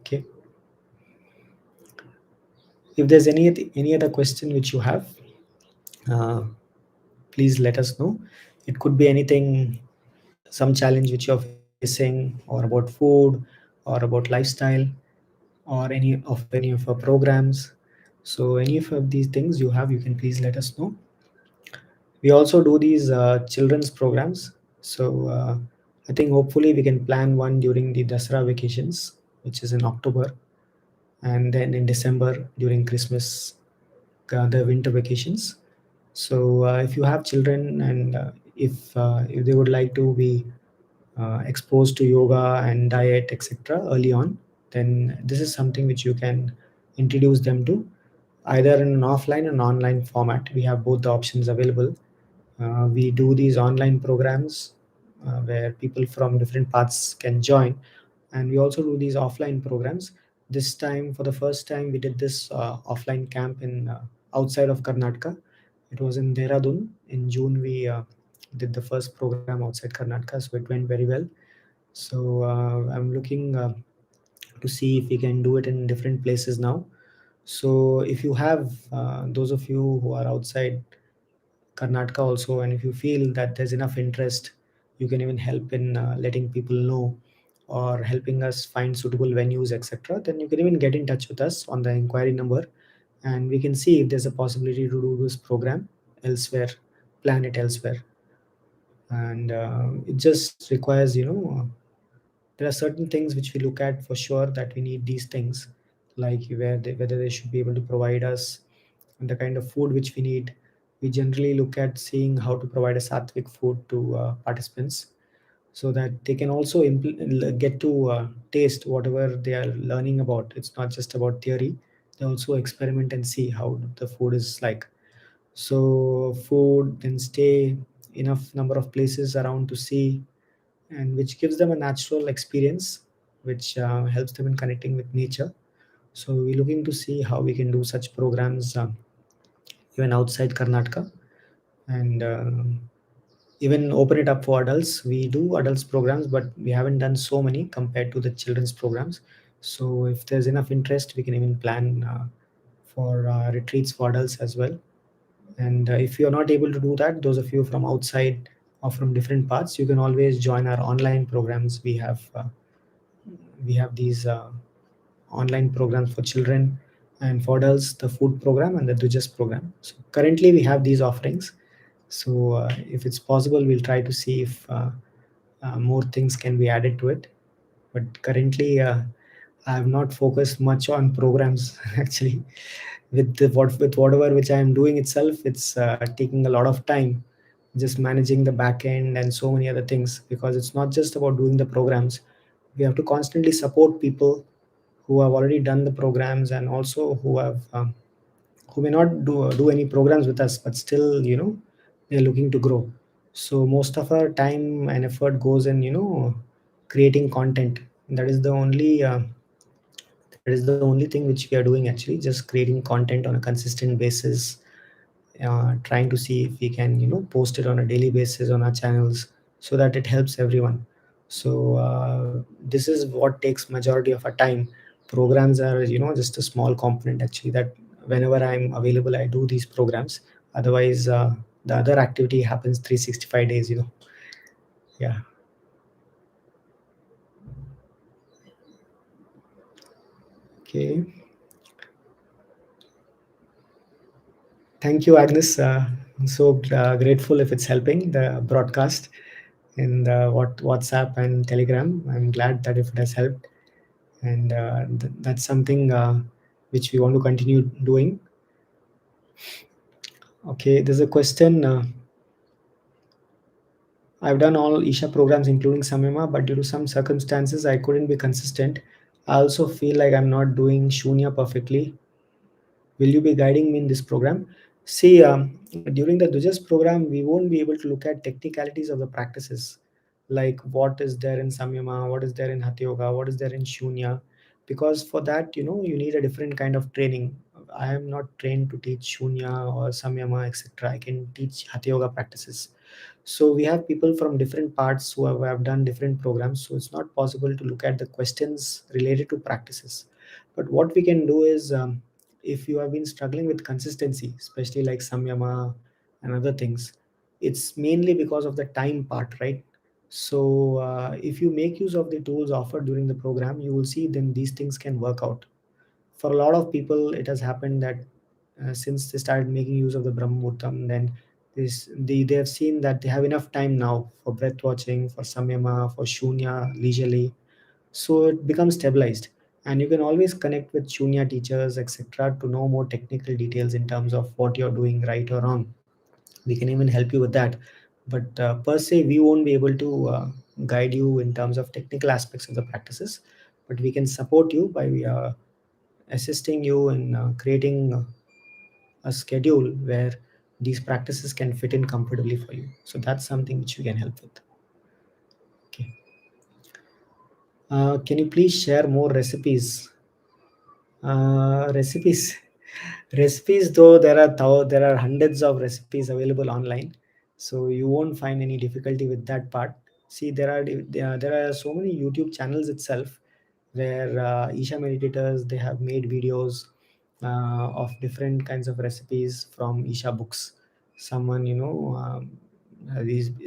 Okay. If there's any other question which you have, uh, please let us know. It could be anything, some challenge which you're facing, or about food, or about lifestyle, or any of our programs. So any of these things you have, you can please let us know. We also do these children's programs. So I think hopefully we can plan one during the Dasara vacations, which is in October, and then in December during Christmas, the winter vacations. So if you have children, and if they would like to be exposed to yoga and diet, etc., early on, then this is something which you can introduce them to, either in an offline and online format. We have both the options available. We do these online programs where people from different paths can join, and we also do these offline programs. This time, for the first time, we did this offline camp in outside of Karnataka. It was in Dehradun. In June, we did the first program outside Karnataka, so it went very well. So I'm looking to see if we can do it in different places now. So if you have those of you who are outside Karnataka also, and if you feel that there's enough interest, you can even help in letting people know, or helping us find suitable venues, etc. Then you can even get in touch with us on the inquiry number, and we can see if there's a possibility to do this program elsewhere, plan it elsewhere. And it just requires, there are certain things which we look at for sure, that we need these things, like whether they should be able to provide us the kind of food which we need. We generally look at seeing how to provide a sattvic food to participants, so that they can also get to taste whatever they are learning about. It's not just about theory, they also experiment and see how the food is like. So food, then stay enough number of places around to see, and which gives them a natural experience, which helps them in connecting with nature. So we're looking to see how we can do such programs even outside Karnataka, and even open it up for adults. We do adults programs, but we haven't done so many compared to the children's programs. So if there's enough interest, we can even plan for retreats for adults as well. And if you're not able to do that, those of you from outside or from different parts, you can always join our online programs. We have these online programs for children, and for adults, the food program and the Dwijas program. So currently we have these offerings. So if it's possible, we'll try to see if more things can be added to it. But currently, I have not focused much on programs actually. With whatever which I am doing itself, it's taking a lot of time, just managing the back end and so many other things, because it's not just about doing the programs. We have to constantly support people who have already done the programs, and also who may not do any programs with us, but still, they're looking to grow. So most of our time and effort goes in, creating content. That is the only thing which we are doing actually, just creating content on a consistent basis, trying to see if we can, post it on a daily basis on our channels, so that it helps everyone. So this is what takes majority of our time. Programs are, just a small component actually, that whenever I'm available, I do these programs. Otherwise, the other activity happens 365 days, yeah. Okay. Thank you, Agnes. I'm so grateful if it's helping the broadcast in the WhatsApp and Telegram. I'm glad that if it has helped, and that's something which we want to continue doing. Okay, there's a question. I've done all Isha programs, including Samyama, but due to some circumstances, I couldn't be consistent. I also feel like I'm not doing Shoonya perfectly. Will you be guiding me in this program? See, during the Dujas program, we won't be able to look at technicalities of the practices, like what is there in Samyama, what is there in Hatha Yoga, what is there in Shunya. because for that, you need a different kind of training. I am not trained to teach Shunya or Samyama, etc. I can teach Hatha Yoga practices. So we have people from different parts who have done different programs. So it's not possible to look at the questions related to practices. But what we can do is, if you have been struggling with consistency, especially like Samyama and other things, it's mainly because of the time part, right? So if you make use of the tools offered during the program, you will see then these things can work out. For a lot of people, it has happened that since they started making use of the Brahmurtam, then they have seen that they have enough time now for breath watching, for Samyama, for Shunya leisurely. So it becomes stabilized. And you can always connect with Shunya teachers, etc., to know more technical details in terms of what you're doing right or wrong. We can even help you with that. But per se, we won't be able to guide you in terms of technical aspects of the practices, but we can support you by assisting you in creating a schedule where these practices can fit in comfortably for you. So that's something which we can help with. Okay. Can you please share more recipes? Recipes. Recipes, though, there are hundreds of recipes available online, so you won't find any difficulty with that part. See, there are so many YouTube channels itself where Isha meditators, they have made videos of different kinds of recipes from Isha books. Someone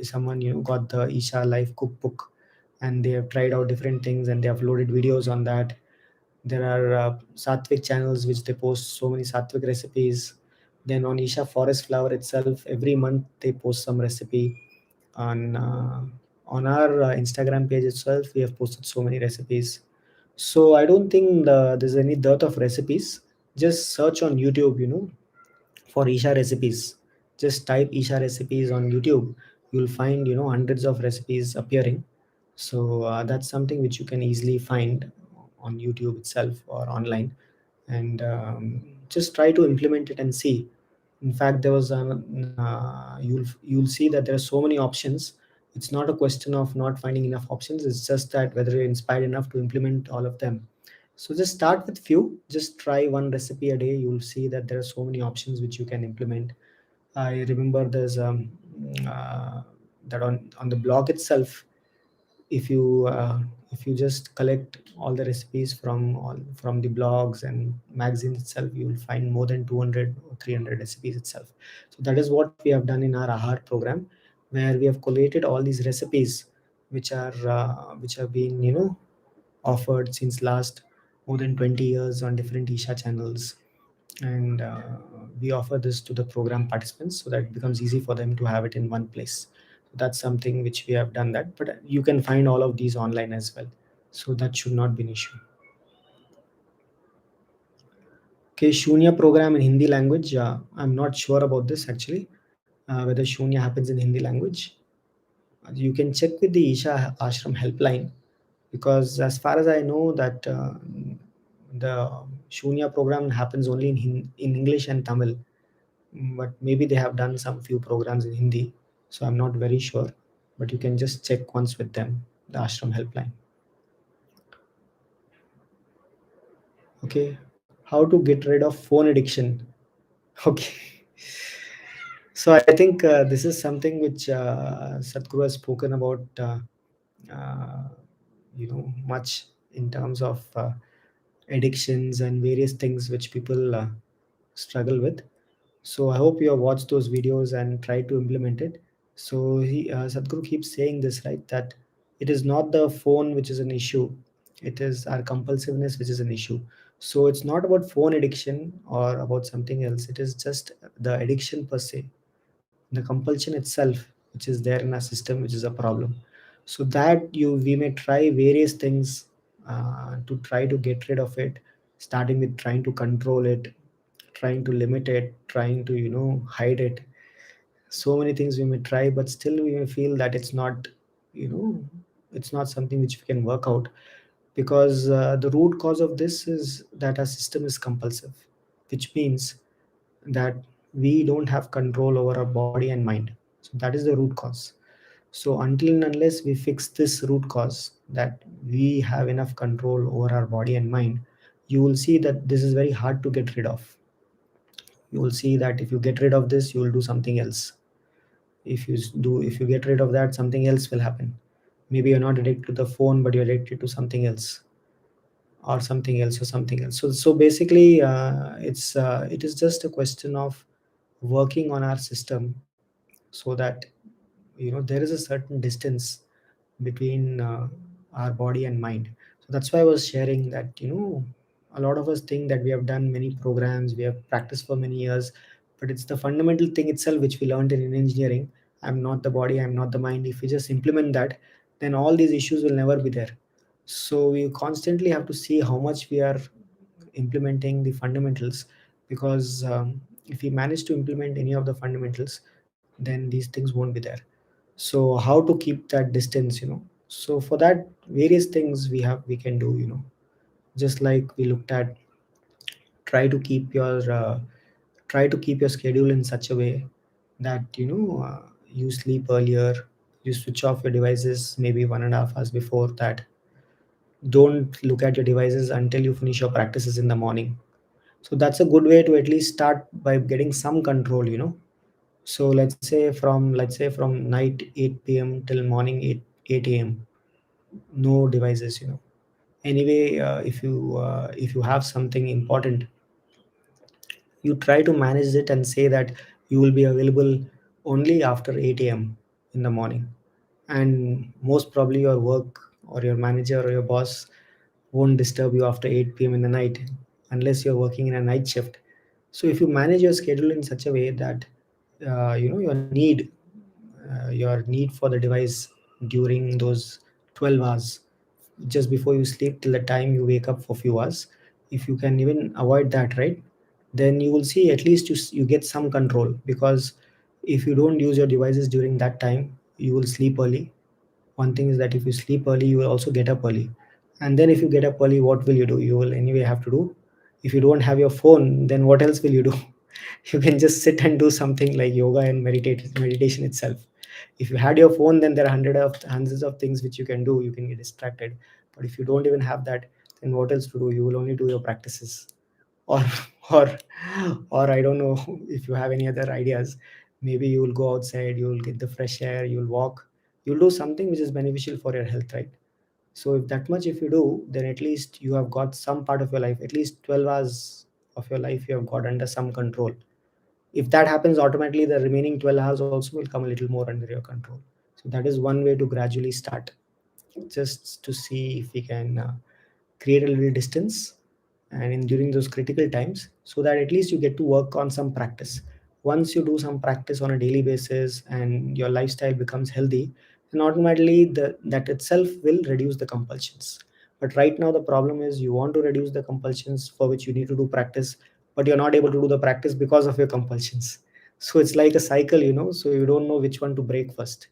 someone got the Isha Life cookbook, and they have tried out different things and they have loaded videos on that. There are Sattvic channels which they post so many Sattvic recipes. Then on Isha Forest Flower itself, every month they post some recipe. On our Instagram page itself, we have posted so many recipes. So I don't think there's any dearth of recipes. Just search on YouTube, for Isha recipes. Just type Isha recipes on YouTube. You'll find hundreds of recipes appearing. So that's something which you can easily find on YouTube itself or online, and just try to implement it and see. In fact, there was you'll see that there are so many options. It's not a question of not finding enough options. It's just that whether you're inspired enough to implement all of them. So just start with few. Just try one recipe a day. You'll see that there are so many options which you can implement. I remember there's uh, that on the blog itself, if you just collect all the recipes from the blogs and magazines itself, you will find more than 200 or 300 recipes itself. So that is what we have done in our Ahar program, where we have collated all these recipes which have been offered since last more than 20 years on different Isha channels. And we offer this to the program participants so that it becomes easy for them to have it in one place. So that's something which we have done that, but you can find all of these online as well. So that should not be an issue. Okay, Shunya program in Hindi language. I'm not sure about this actually, whether Shunya happens in Hindi language. You can check with the Isha Ashram helpline, because as far as I know that the Shunya program happens only in English and Tamil. But maybe they have done some few programs in Hindi, so I'm not very sure. But you can just check once with them, the Ashram helpline. Okay, how to get rid of phone addiction? Okay, so I think this is something which Sadhguru has spoken about, uh, much in terms of addictions and various things which people struggle with. So I hope you have watched those videos and tried to implement it. So Sadhguru keeps saying this, right? That it is not the phone which is an issue; it is our compulsiveness which is an issue. So it's not about phone addiction or about something else. It is just the addiction per se, the compulsion itself, which is there in our system, which is a problem. So that we may try various things to try to get rid of it, starting with trying to control it, trying to limit it, trying to hide it. So many things we may try, but still we may feel that you know it's not something which we can work out, because the root cause of this is that our system is compulsive, which means that we don't have control over our body and mind. So that is the root cause. So until and unless we fix this root cause, that we have enough control over our body and mind, you will see that this is very hard to get rid of. You will see that if you get rid of this, you will do something else. If you get rid of that, something else will happen. Maybe you're not addicted to the phone, but you're addicted to something else, or something else, or something else. So basically, it is just a question of working on our system, so that there is a certain distance between our body and mind. So that's why I was sharing that a lot of us think that we have done many programs, we have practiced for many years, but it's the fundamental thing itself which we learned in engineering. I'm not the body, I'm not the mind. If we just implement that, then all these issues will never be there. So we constantly have to see how much we are implementing the fundamentals, because if we manage to implement any of the fundamentals, then these things won't be there. So how to keep that distance? So for that, various things we can do. Just like we looked at, try to keep your try to keep your schedule in such a way that you sleep earlier, you switch off your devices maybe 1.5 hours before that. Don't look at your devices until you finish your practices in the morning. So that's a good way to at least start by getting some control. So let's say from night 8 p.m. till morning 8 a.m., no devices. Anyway, if you have something important, you try to manage it and say that you will be available only after 8 a.m. in the morning. And most probably your work or your manager or your boss won't disturb you after 8 p.m. in the night, unless you're working in a night shift. So if you manage your schedule in such a way that your need for the device during those 12 hours, just before you sleep till the time you wake up for few hours, if you can even avoid that, right, then you will see at least you get some control. Because if you don't use your devices during that time, you will sleep early. One thing is that if you sleep early, you will also get up early. And then if you get up early, what will you do? You will anyway have to do, if you don't have your phone, then what else will you do? You can just sit and do something like yoga and meditation itself. If you had your phone, then there are hundreds of things which you can do. You can get distracted. But if you don't even have that, then what else to do? You will only do your practices. Or or or I don't know, if you have any other ideas. Maybe you will go outside, you will get the fresh air, you will walk, you'll do something which is beneficial for your health, right? So if that much if you do, then at least you have got some part of your life, at least 12 hours of your life you have got under some control. If that happens, automatically the remaining 12 hours also will come a little more under your control. So that is one way to gradually start, just to see if we can create a little distance, and in during those critical times, so that at least you get to work on some practice. Once you do some practice on a daily basis and your lifestyle becomes healthy, then automatically that itself will reduce the compulsions. But right now the problem is you want to reduce the compulsions, for which you need to do practice, but you're not able to do the practice because of your compulsions. So it's like a cycle. So you don't know which one to break first,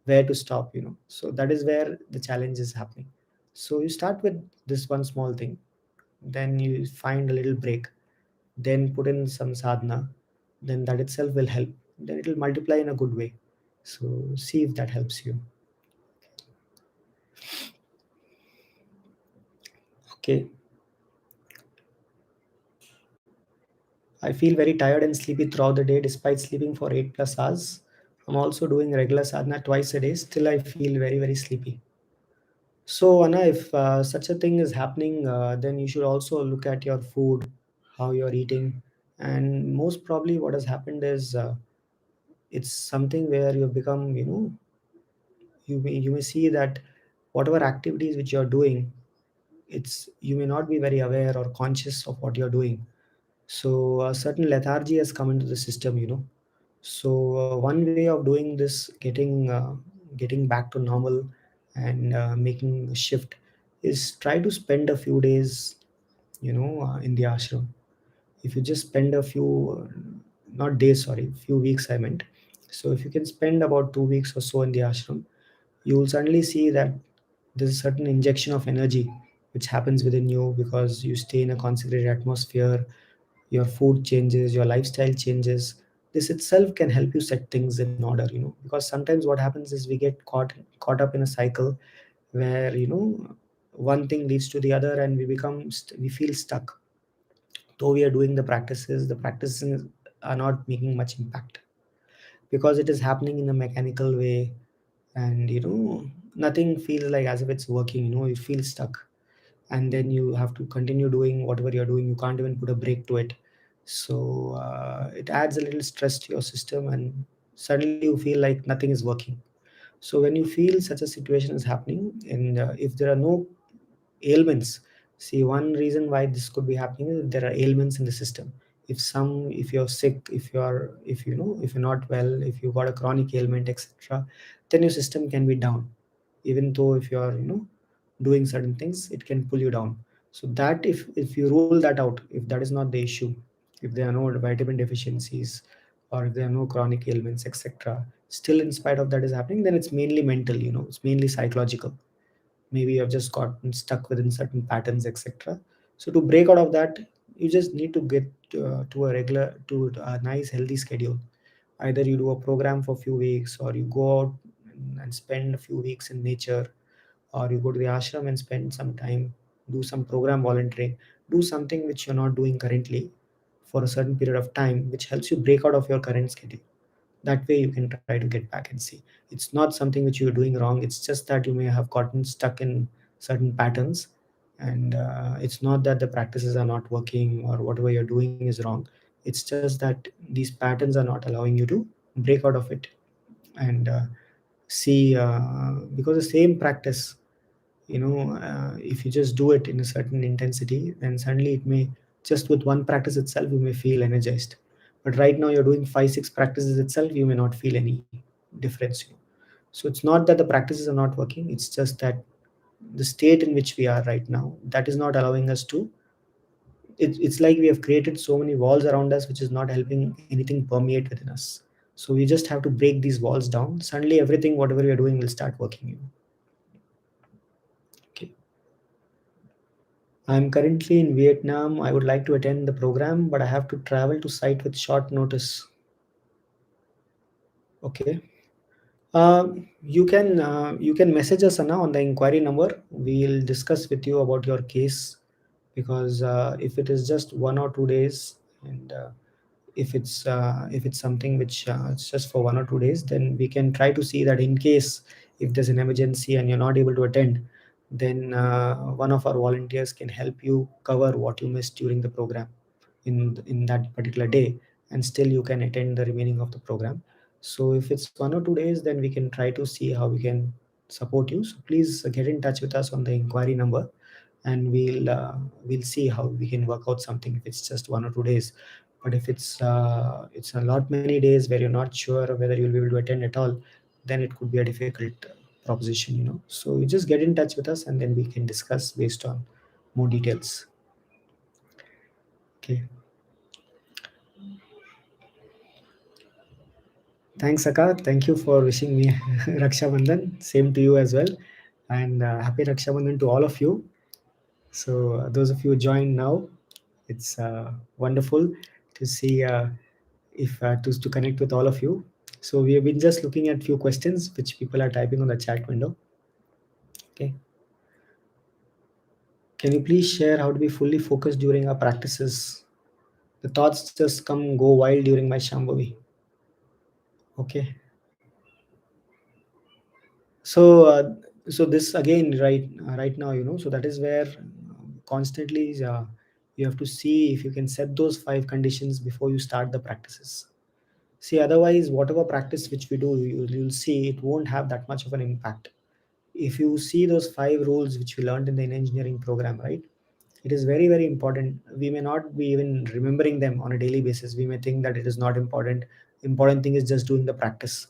where to stop. So that is where the challenge is happening. So you start with this one small thing, then you find a little break, then put in some sadhana, then that itself will help, then it will multiply in a good way. So see if that helps you. Okay. I feel very tired and sleepy throughout the day despite sleeping for 8 plus hours. I'm also doing regular sadhana twice a day, still I feel very very sleepy. So Anna, if such a thing is happening, then you should also look at your food, how you're eating. And most probably what has happened is, it's something where you become, you may see that whatever activities which you're doing, it's you may not be very aware or conscious of what you're doing. So a certain lethargy has come into the system. So one way of doing this, getting back to normal and making a shift, is try to spend a few days in the ashram. If you just spend a few, not days, sorry, few weeks I meant. So if you can spend about 2 weeks or so in the ashram, you will suddenly see that there's a certain injection of energy which happens within you, because you stay in a consecrated atmosphere, your food changes, your lifestyle changes. this itself can help you set things in order, because sometimes what happens is we get caught up in a cycle where, one thing leads to the other, and we feel stuck. Though we are doing the practices are not making much impact, because it is happening in a mechanical way, and nothing feels like as if it's working. You feel stuck, and then you have to continue doing whatever you're doing. You can't even put a break to it. So it adds a little stress to your system, and suddenly you feel like nothing is working. So when you feel such a situation is happening, and if there are no ailments, see, one reason why this could be happening is there are ailments in the system. If you're sick, if you're not well, if you got a chronic ailment, etc., then your system can be down. Even though if you're doing certain things, it can pull you down. So that, if you rule that out, if that is not the issue, if there are no vitamin deficiencies, or if there are no chronic ailments, etc., still in spite of that is happening, then it's mainly mental, it's mainly psychological. Maybe you have just gotten stuck within certain patterns, etc. So to break out of that, you just need to get to a nice healthy schedule. Either you do a program for a few weeks, or you go out and spend a few weeks in nature, or you go to the ashram and spend some time, do some program volunteering, do something which you're not doing currently for a certain period of time, which helps you break out of your current schedule. That way you can try to get back and see. It's not something which you're doing wrong, it's just that you may have gotten stuck in certain patterns. And it's not that the practices are not working or whatever you're doing is wrong. It's just that these patterns are not allowing you to break out of it. And see, because the same practice, if you just do it in a certain intensity, then suddenly it may, just with one practice itself, you may feel energized. But right now you're doing 5 6 practices itself, you may not feel any difference. So it's not that the practices are not working, it's just that the state in which we are right now, that is not allowing us to. It's like we have created so many walls around us, which is not helping anything permeate within us. So we just have to break these walls down. Suddenly everything, whatever you're doing, will start working. Okay. I'm currently in Vietnam. I would like to attend the program, but I have to travel to site with short notice. Okay. You can message us, Anna, on the inquiry number. We'll discuss with you about your case, because if it is just 1 or 2 days, and if it's something which it's just for 1 or 2 days, then we can try to see that, in case if there's an emergency and you're not able to attend, then one of our volunteers can help you cover what you missed during the program in that particular day, and still you can attend the remaining of the program. So if it's 1 or 2 days, then we can try to see how we can support you. So please get in touch with us on the inquiry number, and we'll see how we can work out something if it's just 1 or 2 days. But if it's a lot many days where you're not sure whether you'll be able to attend at all, then it could be a difficult proposition. So you just get in touch with us, and then we can discuss based on more details. Okay. Thanks, Aka. Thank you for wishing me Raksha Bandhan. Same to you as well. And happy Raksha Bandhan to all of you. So, those of you who joined now, it's wonderful to see, if to connect with all of you. So, we have been just looking at few questions which people are typing on the chat window. Okay. Can you please share how to be fully focused during our practices? The thoughts just come go wild during my Shambhavi. Okay. So so this again, right now, so that is where constantly you have to see if you can set those 5 conditions before you start the practices. See, otherwise whatever practice which we do, you'll see it won't have that much of an impact. If you see those 5 rules which we learned in the engineering program, right, it is very very important. We may not be even remembering them on a daily basis. We may think that it is not important. Important thing is just doing the practice.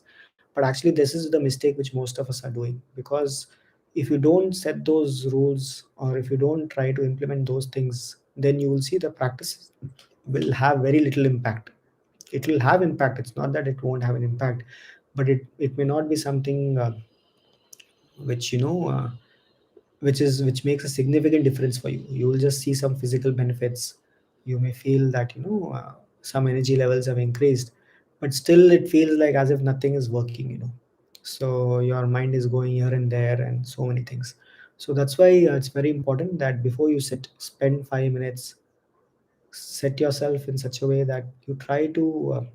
But actually this is the mistake which most of us are doing, because if you don't set those rules, or if you don't try to implement those things, then you will see the practice will have very little impact. It will have impact, it's not that it won't have an impact, but it may not be something which which makes a significant difference for you. You will just see some physical benefits. You may feel that some energy levels have increased, but still it feels like as if nothing is working, so your mind is going here and there and so many things. So that's why it's very important that before you sit, spend 5 minutes, set yourself in such a way that you try to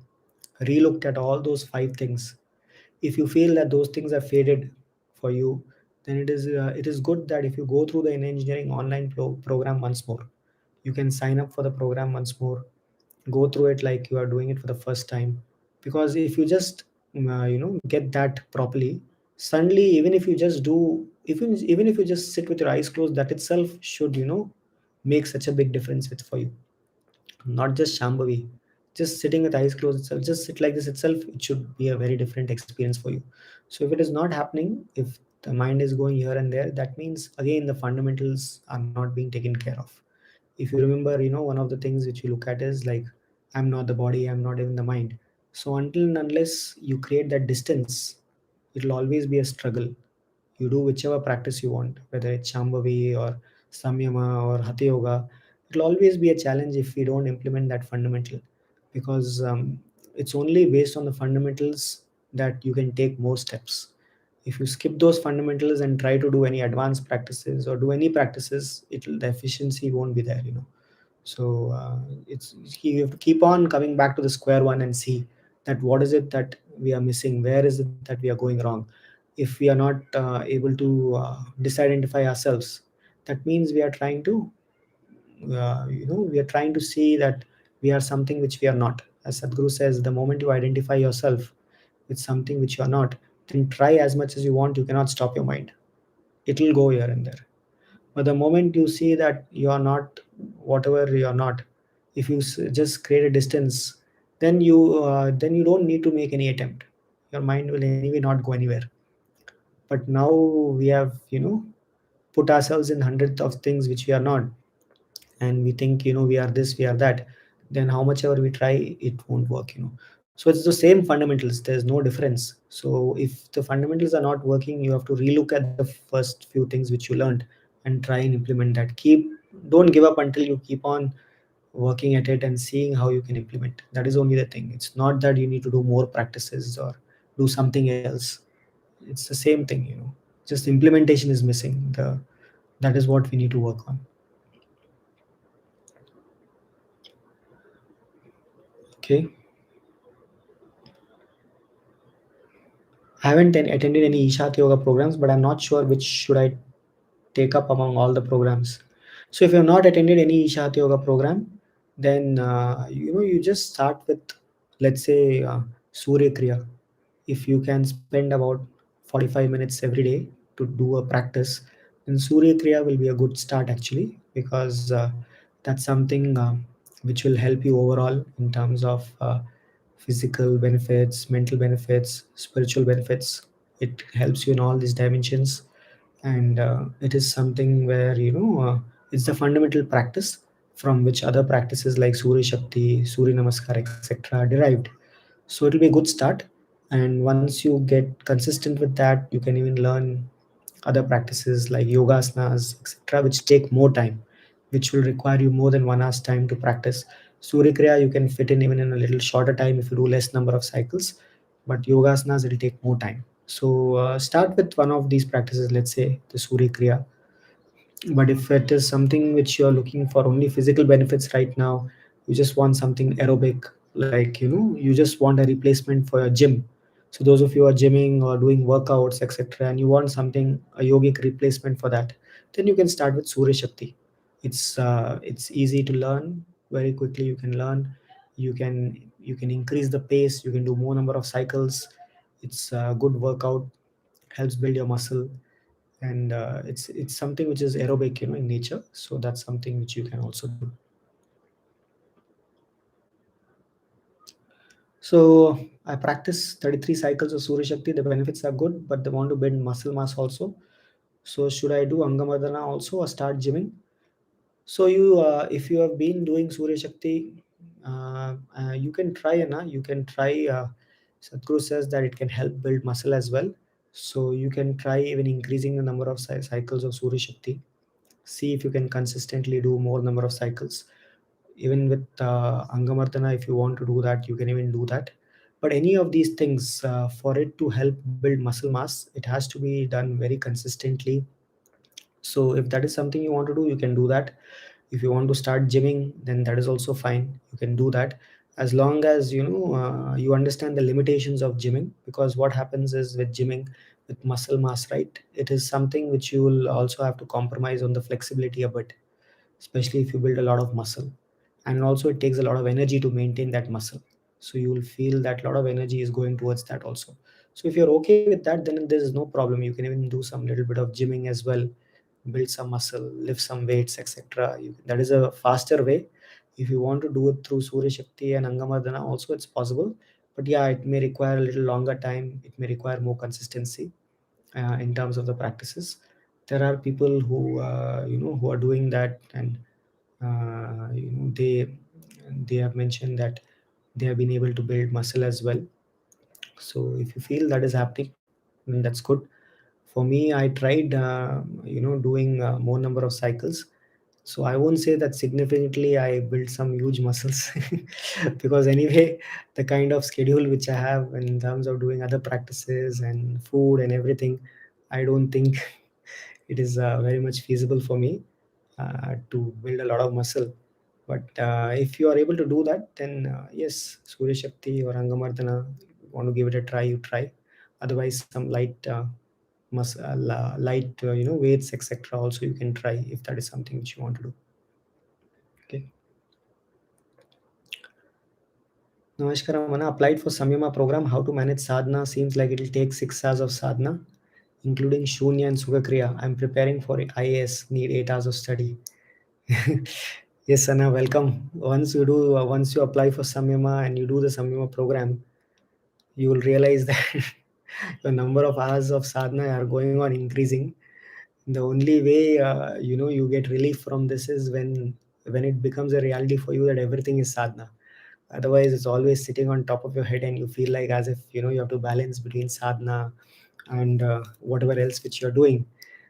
relook at all those 5 things. If you feel that those things are faded for you, then it is good that if you go through the engineering online program once more, you can sign up for the program once more, go through it like you are doing it for the first time. Because if you just get that properly, suddenly, even if you just do, even if you just sit with your eyes closed, that itself should make such a big difference for you. Not just Shambhavi, just sitting with eyes closed itself, just sit like this itself, it should be a very different experience for you. So if it is not happening, if the mind is going here and there, that means again the fundamentals are not being taken care of. If you remember, one of the things which you look at is like, I'm not the body, I'm not even the mind. So until and unless you create that distance, it'll always be a struggle. You do whichever practice you want, whether it's Shambhavi or Samyama or Hatha Yoga, it'll always be a challenge if we don't implement that fundamental. Because it's only based on the fundamentals that you can take more steps. If you skip those fundamentals and try to do any advanced practices or do any practices, the efficiency won't be there. So you have to keep on coming back to the square one and see that what is it that we are missing, where is it that we are going wrong. If we are not able to disidentify ourselves, that means we are trying to we are trying to see that we are something which we are not. As Sadhguru says, the moment you identify yourself with something which you are not, then try as much as you want, you cannot stop your mind. It will go here and there. But the moment you see that you are not whatever you are not, if you just create a distance, then you don't need to make any attempt. Your mind will anyway not go anywhere. But now we have put ourselves in hundreds of things which we are not, and we think we are this, we are that. Then how much ever we try, it won't work. So it's the same fundamentals, there's no difference. So if the fundamentals are not working, you have to relook at the first few things which you learned and try and implement that. Don't give up until you keep on working at it and seeing how you can implement. That is only the thing. It's not that you need to do more practices or do something else. It's the same thing. Just implementation is missing. That is what we need to work on. Okay. I haven't attended any Isha Yoga programs, but I'm not sure which should I take up among all the programs. So if you have not attended any Isha Yoga program, then you just start with, let's say, Surya Kriya. If you can spend about 45 minutes every day to do a practice, then Surya Kriya will be a good start actually, because that's something which will help you overall in terms of physical benefits, mental benefits, spiritual benefits. It helps you in all these dimensions, and it is something where it's the fundamental practice from which other practices like Surya Shakti, Surya Namaskar, etc. are derived. So it will be a good start, and once you get consistent with that, you can even learn other practices like yoga asanas, etc., which take more time, which will require you more than 1 hour's time to practice. Surya Kriya you can fit in even in a little shorter time if you do less number of cycles, but yoga asanas it will take more time. So start with one of these practices, let's say the Surya Kriya. But if it is something which you are looking for only physical benefits right now, you just want something aerobic, like you just want a replacement for your gym. So those of you who are gymming or doing workouts, etc., and you want something, a yogic replacement for that, then you can start with Surya Shakti. It's easy to learn, very quickly you can learn. You can increase the pace, you can do more number of cycles. It's a good workout, helps build your muscle, and it's something which is aerobic in nature, so that's something which you can also do. So I practice 33 cycles of Surya Shakti. The benefits are good, but they want to build muscle mass also. So should I do Angamardana also or start gymming? So if you have been doing Surya Shakti, you can try, you can try. Sadhguru says that it can help build muscle as well. So you can try even increasing the number of cycles of Surya Shakti. See if you can consistently do more number of cycles. Even with Angamardana, if you want to do that, you can even do that. But any of these things, for it to help build muscle mass, it has to be done very consistently. So if that is something you want to do, you can do that. If you want to start gymming, then that is also fine, you can do that, as long as you understand the limitations of gymming. Because what happens is, with gymming, with muscle mass, right, it is something which you will also have to compromise on the flexibility a bit, especially if you build a lot of muscle. And also it takes a lot of energy to maintain that muscle, so you will feel that a lot of energy is going towards that also. So if you're okay with that, then there is no problem, you can even do some little bit of gymming as well, build some muscle, lift some weights, etc. That is a faster way. If you want to do it through Surya Shakti and Angamardana also, it's possible. But yeah, it may require a little longer time, it may require more consistency in terms of the practices. There are people who are doing that, and they have mentioned that they have been able to build muscle as well. So if you feel that is happening, then that's good. For me, I tried doing more number of cycles. So I won't say that significantly I built some huge muscles, because anyway, the kind of schedule which I have in terms of doing other practices and food and everything, I don't think it is very much feasible for me to build a lot of muscle. But if you are able to do that, then yes, Surya Shakti or Angamardana, you want to give it a try, you try. Otherwise, some light weights, etc. Also, you can try if that is something which you want to do. Okay. Namaskaram, Mana. Applied for Samyama program. How to manage sadhana? Seems like it will take 6 hours of sadhana, including Shoonya and Sugakriya. I'm preparing for IAS. Need 8 hours of study. Yes, Anna, welcome. Once you apply for Samyama and you do the Samyama program, you will realize that the number of hours of sadhana are going on increasing. The only way you get relief from this is when it becomes a reality for you that everything is sadhana. Otherwise, it's always sitting on top of your head, and you feel like as if you have to balance between sadhana and whatever else which you're doing.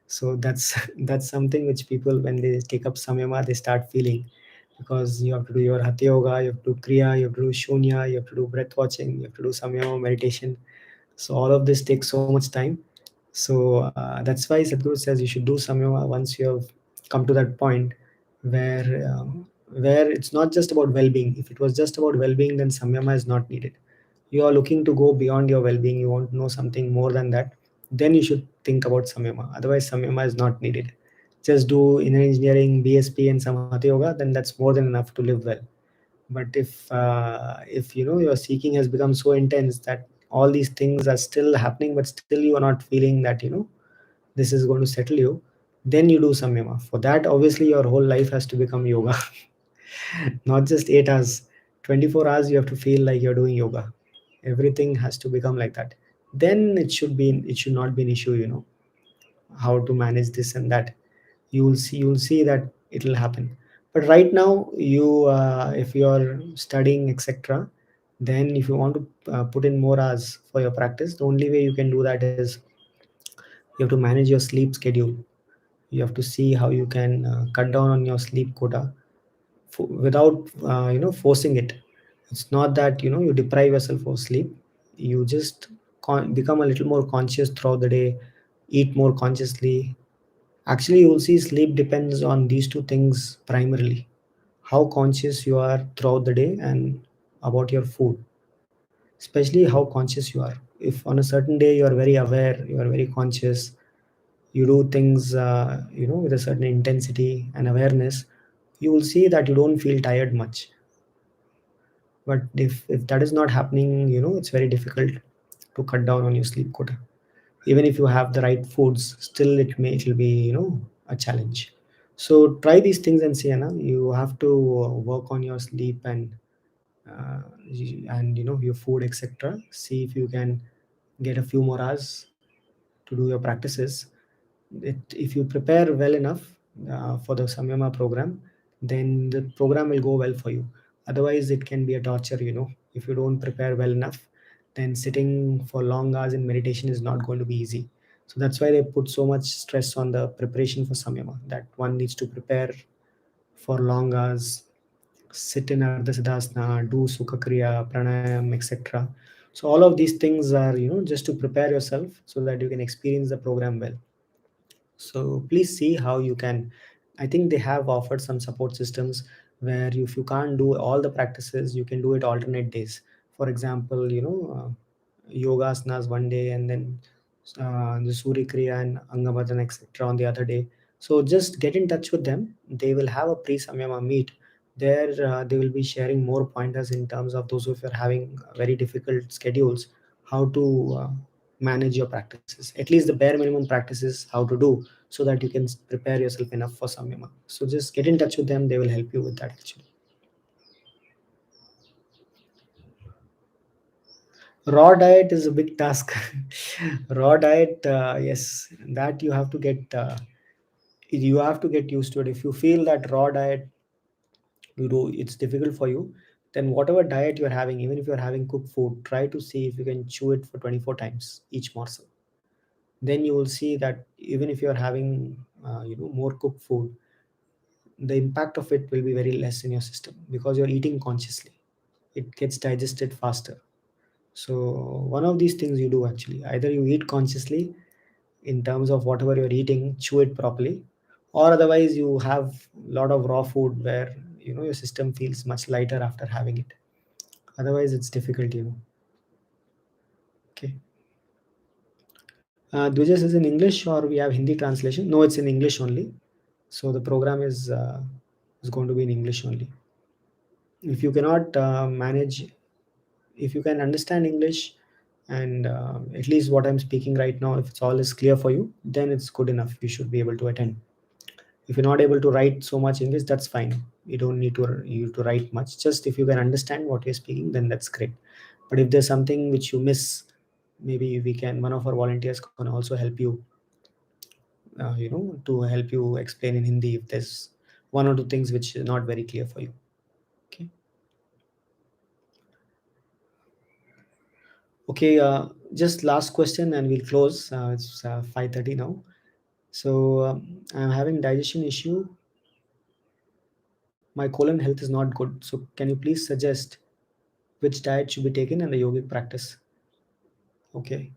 So that's that's something which people, when they take up samyama, they start feeling, because you have to do your hatha yoga, you have to do kriya, you have to do shunya, you have to do breath watching, you have to do samyama meditation. So all of this takes so much time. So that's why Sadhguru says you should do samyama once you have come to that point where it's not just about well-being. If it was just about well-being, then samyama is not needed. You are looking to go beyond your well-being, you want to know something more than that, then you should think about samyama. Otherwise, samyama is not needed. Just do inner engineering, BSP, and some hatha yoga, then that's more than enough to live well. But if your seeking has become so intense that all these things are still happening, but still you are not feeling that this is going to settle you, then you do samyama. For that, obviously, your whole life has to become yoga. Not just 8 hours, 24 hours you have to feel like you're doing yoga. Everything has to become like that. Then it should not be an issue, how to manage this and that. You'll see that it will happen. But right now, if you're studying, etc., then if you want to put in more hours for your practice, the only way you can do that is you have to manage your sleep schedule. You have to see how you can cut down on your sleep quota, without forcing it. It's not that you deprive yourself of sleep. You just become a little more conscious throughout the day, eat more consciously. Actually, you will see sleep depends on these two things primarily: how conscious you are throughout the day, and about your food, especially how conscious you are. If on a certain day you are very aware, you are very conscious, you do things with a certain intensity and awareness, you will see that you don't feel tired much. But if that is not happening, it's very difficult to cut down on your sleep quota. Even if you have the right foods, still it'll be a challenge. So try these things and see, Anna. You have to work on your sleep and your food, etc. See if you can get a few more hours to do your practices. If you prepare well enough for the Samyama program, then the program will go well for you. Otherwise, it can be a torture, if you don't prepare well enough, then sitting for long hours in meditation is not going to be easy. So that's why they put so much stress on the preparation for Samyama, that one needs to prepare for long hours, sit in Ardha Siddhasana, do Sukha Kriya, Pranayam, etc. So all of these things are, just to prepare yourself so that you can experience the program well. So please see how you can. I think they have offered some support systems where if you can't do all the practices, you can do it alternate days. For example, yoga asanas one day, and then the Surya Kriya and Angamardana, etc. on the other day. So just get in touch with them. They will have a pre-Samyama meet. There, they will be sharing more pointers in terms of those of you are having very difficult schedules, how to manage your practices. At least the bare minimum practices, how to do, so that you can prepare yourself enough for Samyama. So just get in touch with them. They will help you with that actually. Raw diet is a big task. Raw diet, yes, that you have to get used to it. If you feel that raw diet, it's difficult for you, then whatever diet you're having, even if you're having cooked food, try to see if you can chew it for 24 times each morsel. Then you will see that even if you're having more cooked food, the impact of it will be very less in your system because you're eating consciously. It gets digested faster. So one of these things you do actually, either you eat consciously in terms of whatever you're eating, chew it properly, or otherwise you have a lot of raw food where your system feels much lighter after having it. Otherwise it's difficult. Okay. Dwijas is in English or we have Hindi translation? No, it's in English only. So the program is going to be in English only. If you cannot manage, if you can understand English, and at least what I'm speaking right now, if it's all is clear for you, then it's good enough. You should be able to attend. If you're not able to write so much English, that's fine. You don't need to write much. Just if you can understand what you're speaking, then that's great. But if there's something which you miss, maybe one of our volunteers can also help you, to help you explain in Hindi if there's one or two things which is not very clear for you. Okay. Okay, just last question and we'll close. It's 5:30 now. So I'm having digestion issue. My colon health is not good. So can you please suggest which diet should be taken in the yogic practice? Okay.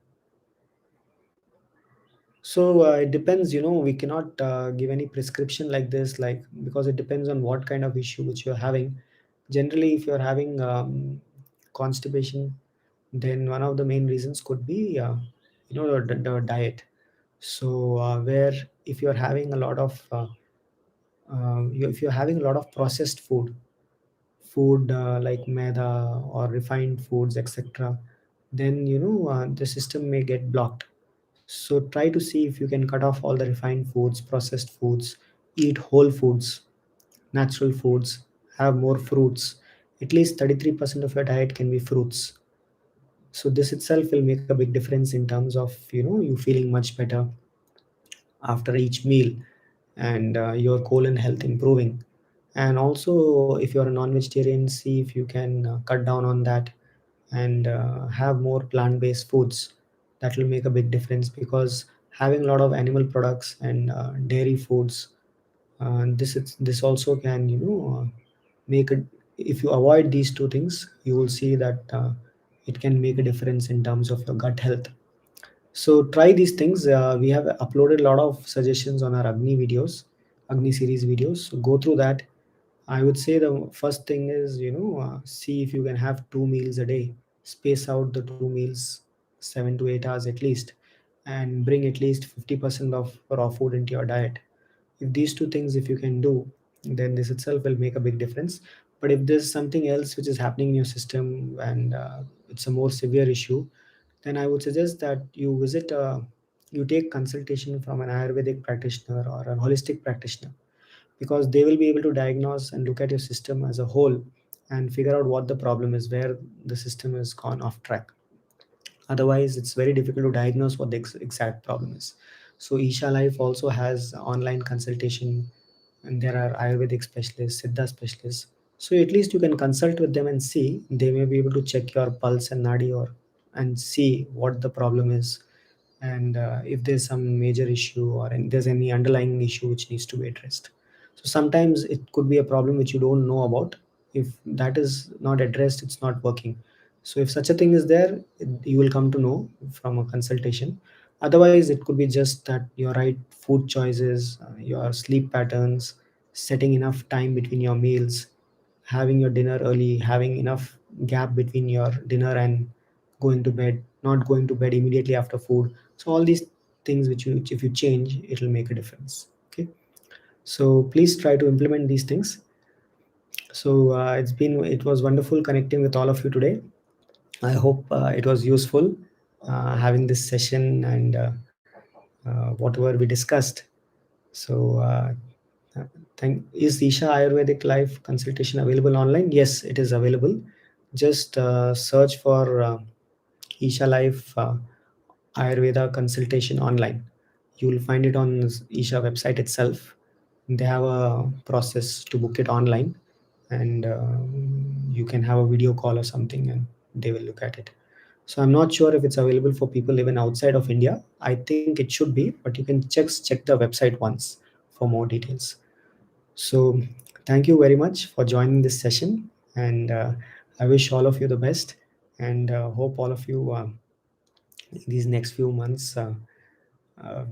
So it depends. We cannot give any prescription like this, like, because it depends on what kind of issue which you're having. Generally, if you're having constipation, then one of the main reasons could be the diet. So where if you're having a lot of if you're having a lot of processed food like maida or refined foods, etc., then the system may get blocked. So try to see if you can cut off all the refined foods, processed foods, eat whole foods, natural foods, have more fruits. At least 33% of your diet can be fruits. So this itself will make a big difference in terms of you feeling much better after each meal, and your colon health improving. And also if you're a non-vegetarian, see if you can cut down on that and have more plant-based foods. That will make a big difference, because having a lot of animal products and dairy foods, this also can make it. If you avoid these two things, you will see that it can make a difference in terms of your gut health. So try these things. We have uploaded a lot of suggestions on our Agni series videos. So go through that. I would say the first thing is, see if you can have 2 meals a day. Space out the 2 meals, 7 to 8 hours at least, and bring at least 50% of raw food into your diet. If these two things, if you can do, then this itself will make a big difference. But if there's something else which is happening in your system and it's a more severe issue, then I would suggest that you take consultation from an Ayurvedic practitioner or a holistic practitioner, because they will be able to diagnose and look at your system as a whole and figure out what the problem is, where the system has gone off track. Otherwise, it's very difficult to diagnose what the exact problem is. So Isha Life also has online consultation, and there are Ayurvedic specialists, Siddha specialists. So at least you can consult with them and see. They may be able to check your pulse and nadi, or and see what the problem is, and if there's some major issue, or there's any underlying issue which needs to be addressed. So sometimes it could be a problem which you don't know about. If that is not addressed, it's not working. So if such a thing is there, you will come to know from a consultation. Otherwise, it could be just that your right food choices, your sleep patterns, setting enough time between your meals, having your dinner early, having enough gap between your dinner and going to bed, not going to bed immediately after food. So all these things which you, if you change, it will make a difference. Okay. So please try to implement these things. So it was wonderful connecting with all of you today. I hope it was useful having this session and whatever we discussed. So, uh, is Isha Ayurvedic Life consultation available online? Yes, it is available. Just search for Isha Life Ayurveda consultation online. You will find it on Isha website itself. They have a process to book it online, and you can have a video call or something, and they will look at it. So I'm not sure if it's available for people even outside of India. I think it should be, but you can check the website once for more details. So thank you very much for joining this session, and I wish all of you the best, and hope all of you these next few months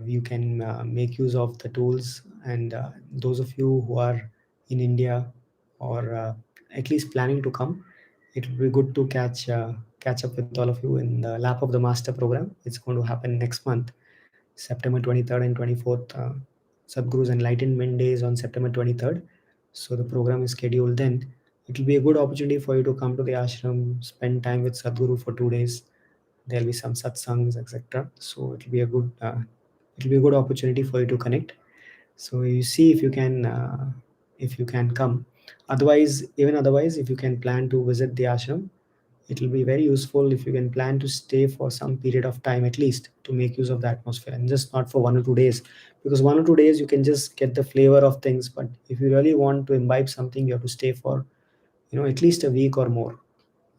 you can make use of the tools. And those of you who are in India or at least planning to come, it will be good to catch up with all of you in the lap of the master program. It's going to happen next month, September 23rd and 24th. Sadhguru's Enlightenment Day is on September 23rd. So the program is scheduled then. It will be a good opportunity for you to come to the ashram, spend time with Sadhguru for 2 days. There'll be some satsangs, etc. So it will be a good opportunity for you to connect. So you see if you can come. Otherwise, if you can plan to visit the ashram, it will be very useful if you can plan to stay for some period of time at least to make use of the atmosphere, and just not for 1 or 2 days, because 1 or 2 days you can just get the flavor of things. But if you really want to imbibe something, you have to stay for at least a week or more,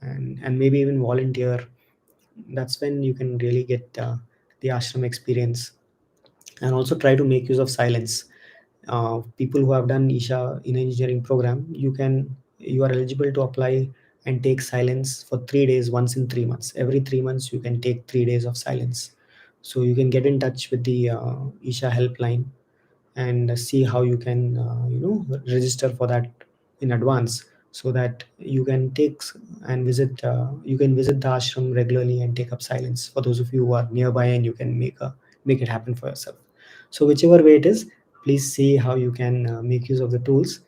and maybe even volunteer. That's when you can really get the ashram experience. And also try to make use of silence. People who have done Isha in engineering program, you are eligible to apply and take silence for 3 days once in 3 months. Every 3 months you can take 3 days of silence. So you can get in touch with the Isha helpline and see how you can register for that in advance, so that you can visit the ashram regularly and take up silence for those of you who are nearby, and you can make it happen for yourself. So whichever way it is, please see how you can make use of the tools,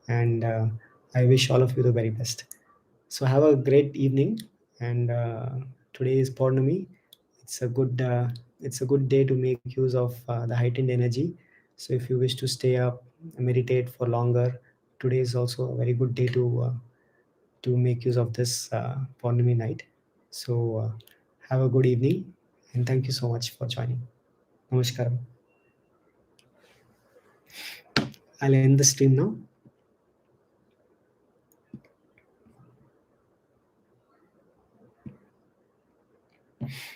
and I wish all of you the very best. So have a great evening, and today is Pournami. It's a good uh, it's a good day to make use of the heightened energy. So if you wish to stay up, meditate for longer, today is also a very good day to make use of this Pournami night. So have a good evening, and thank you so much for joining. Namaskaram. I'll end the stream now.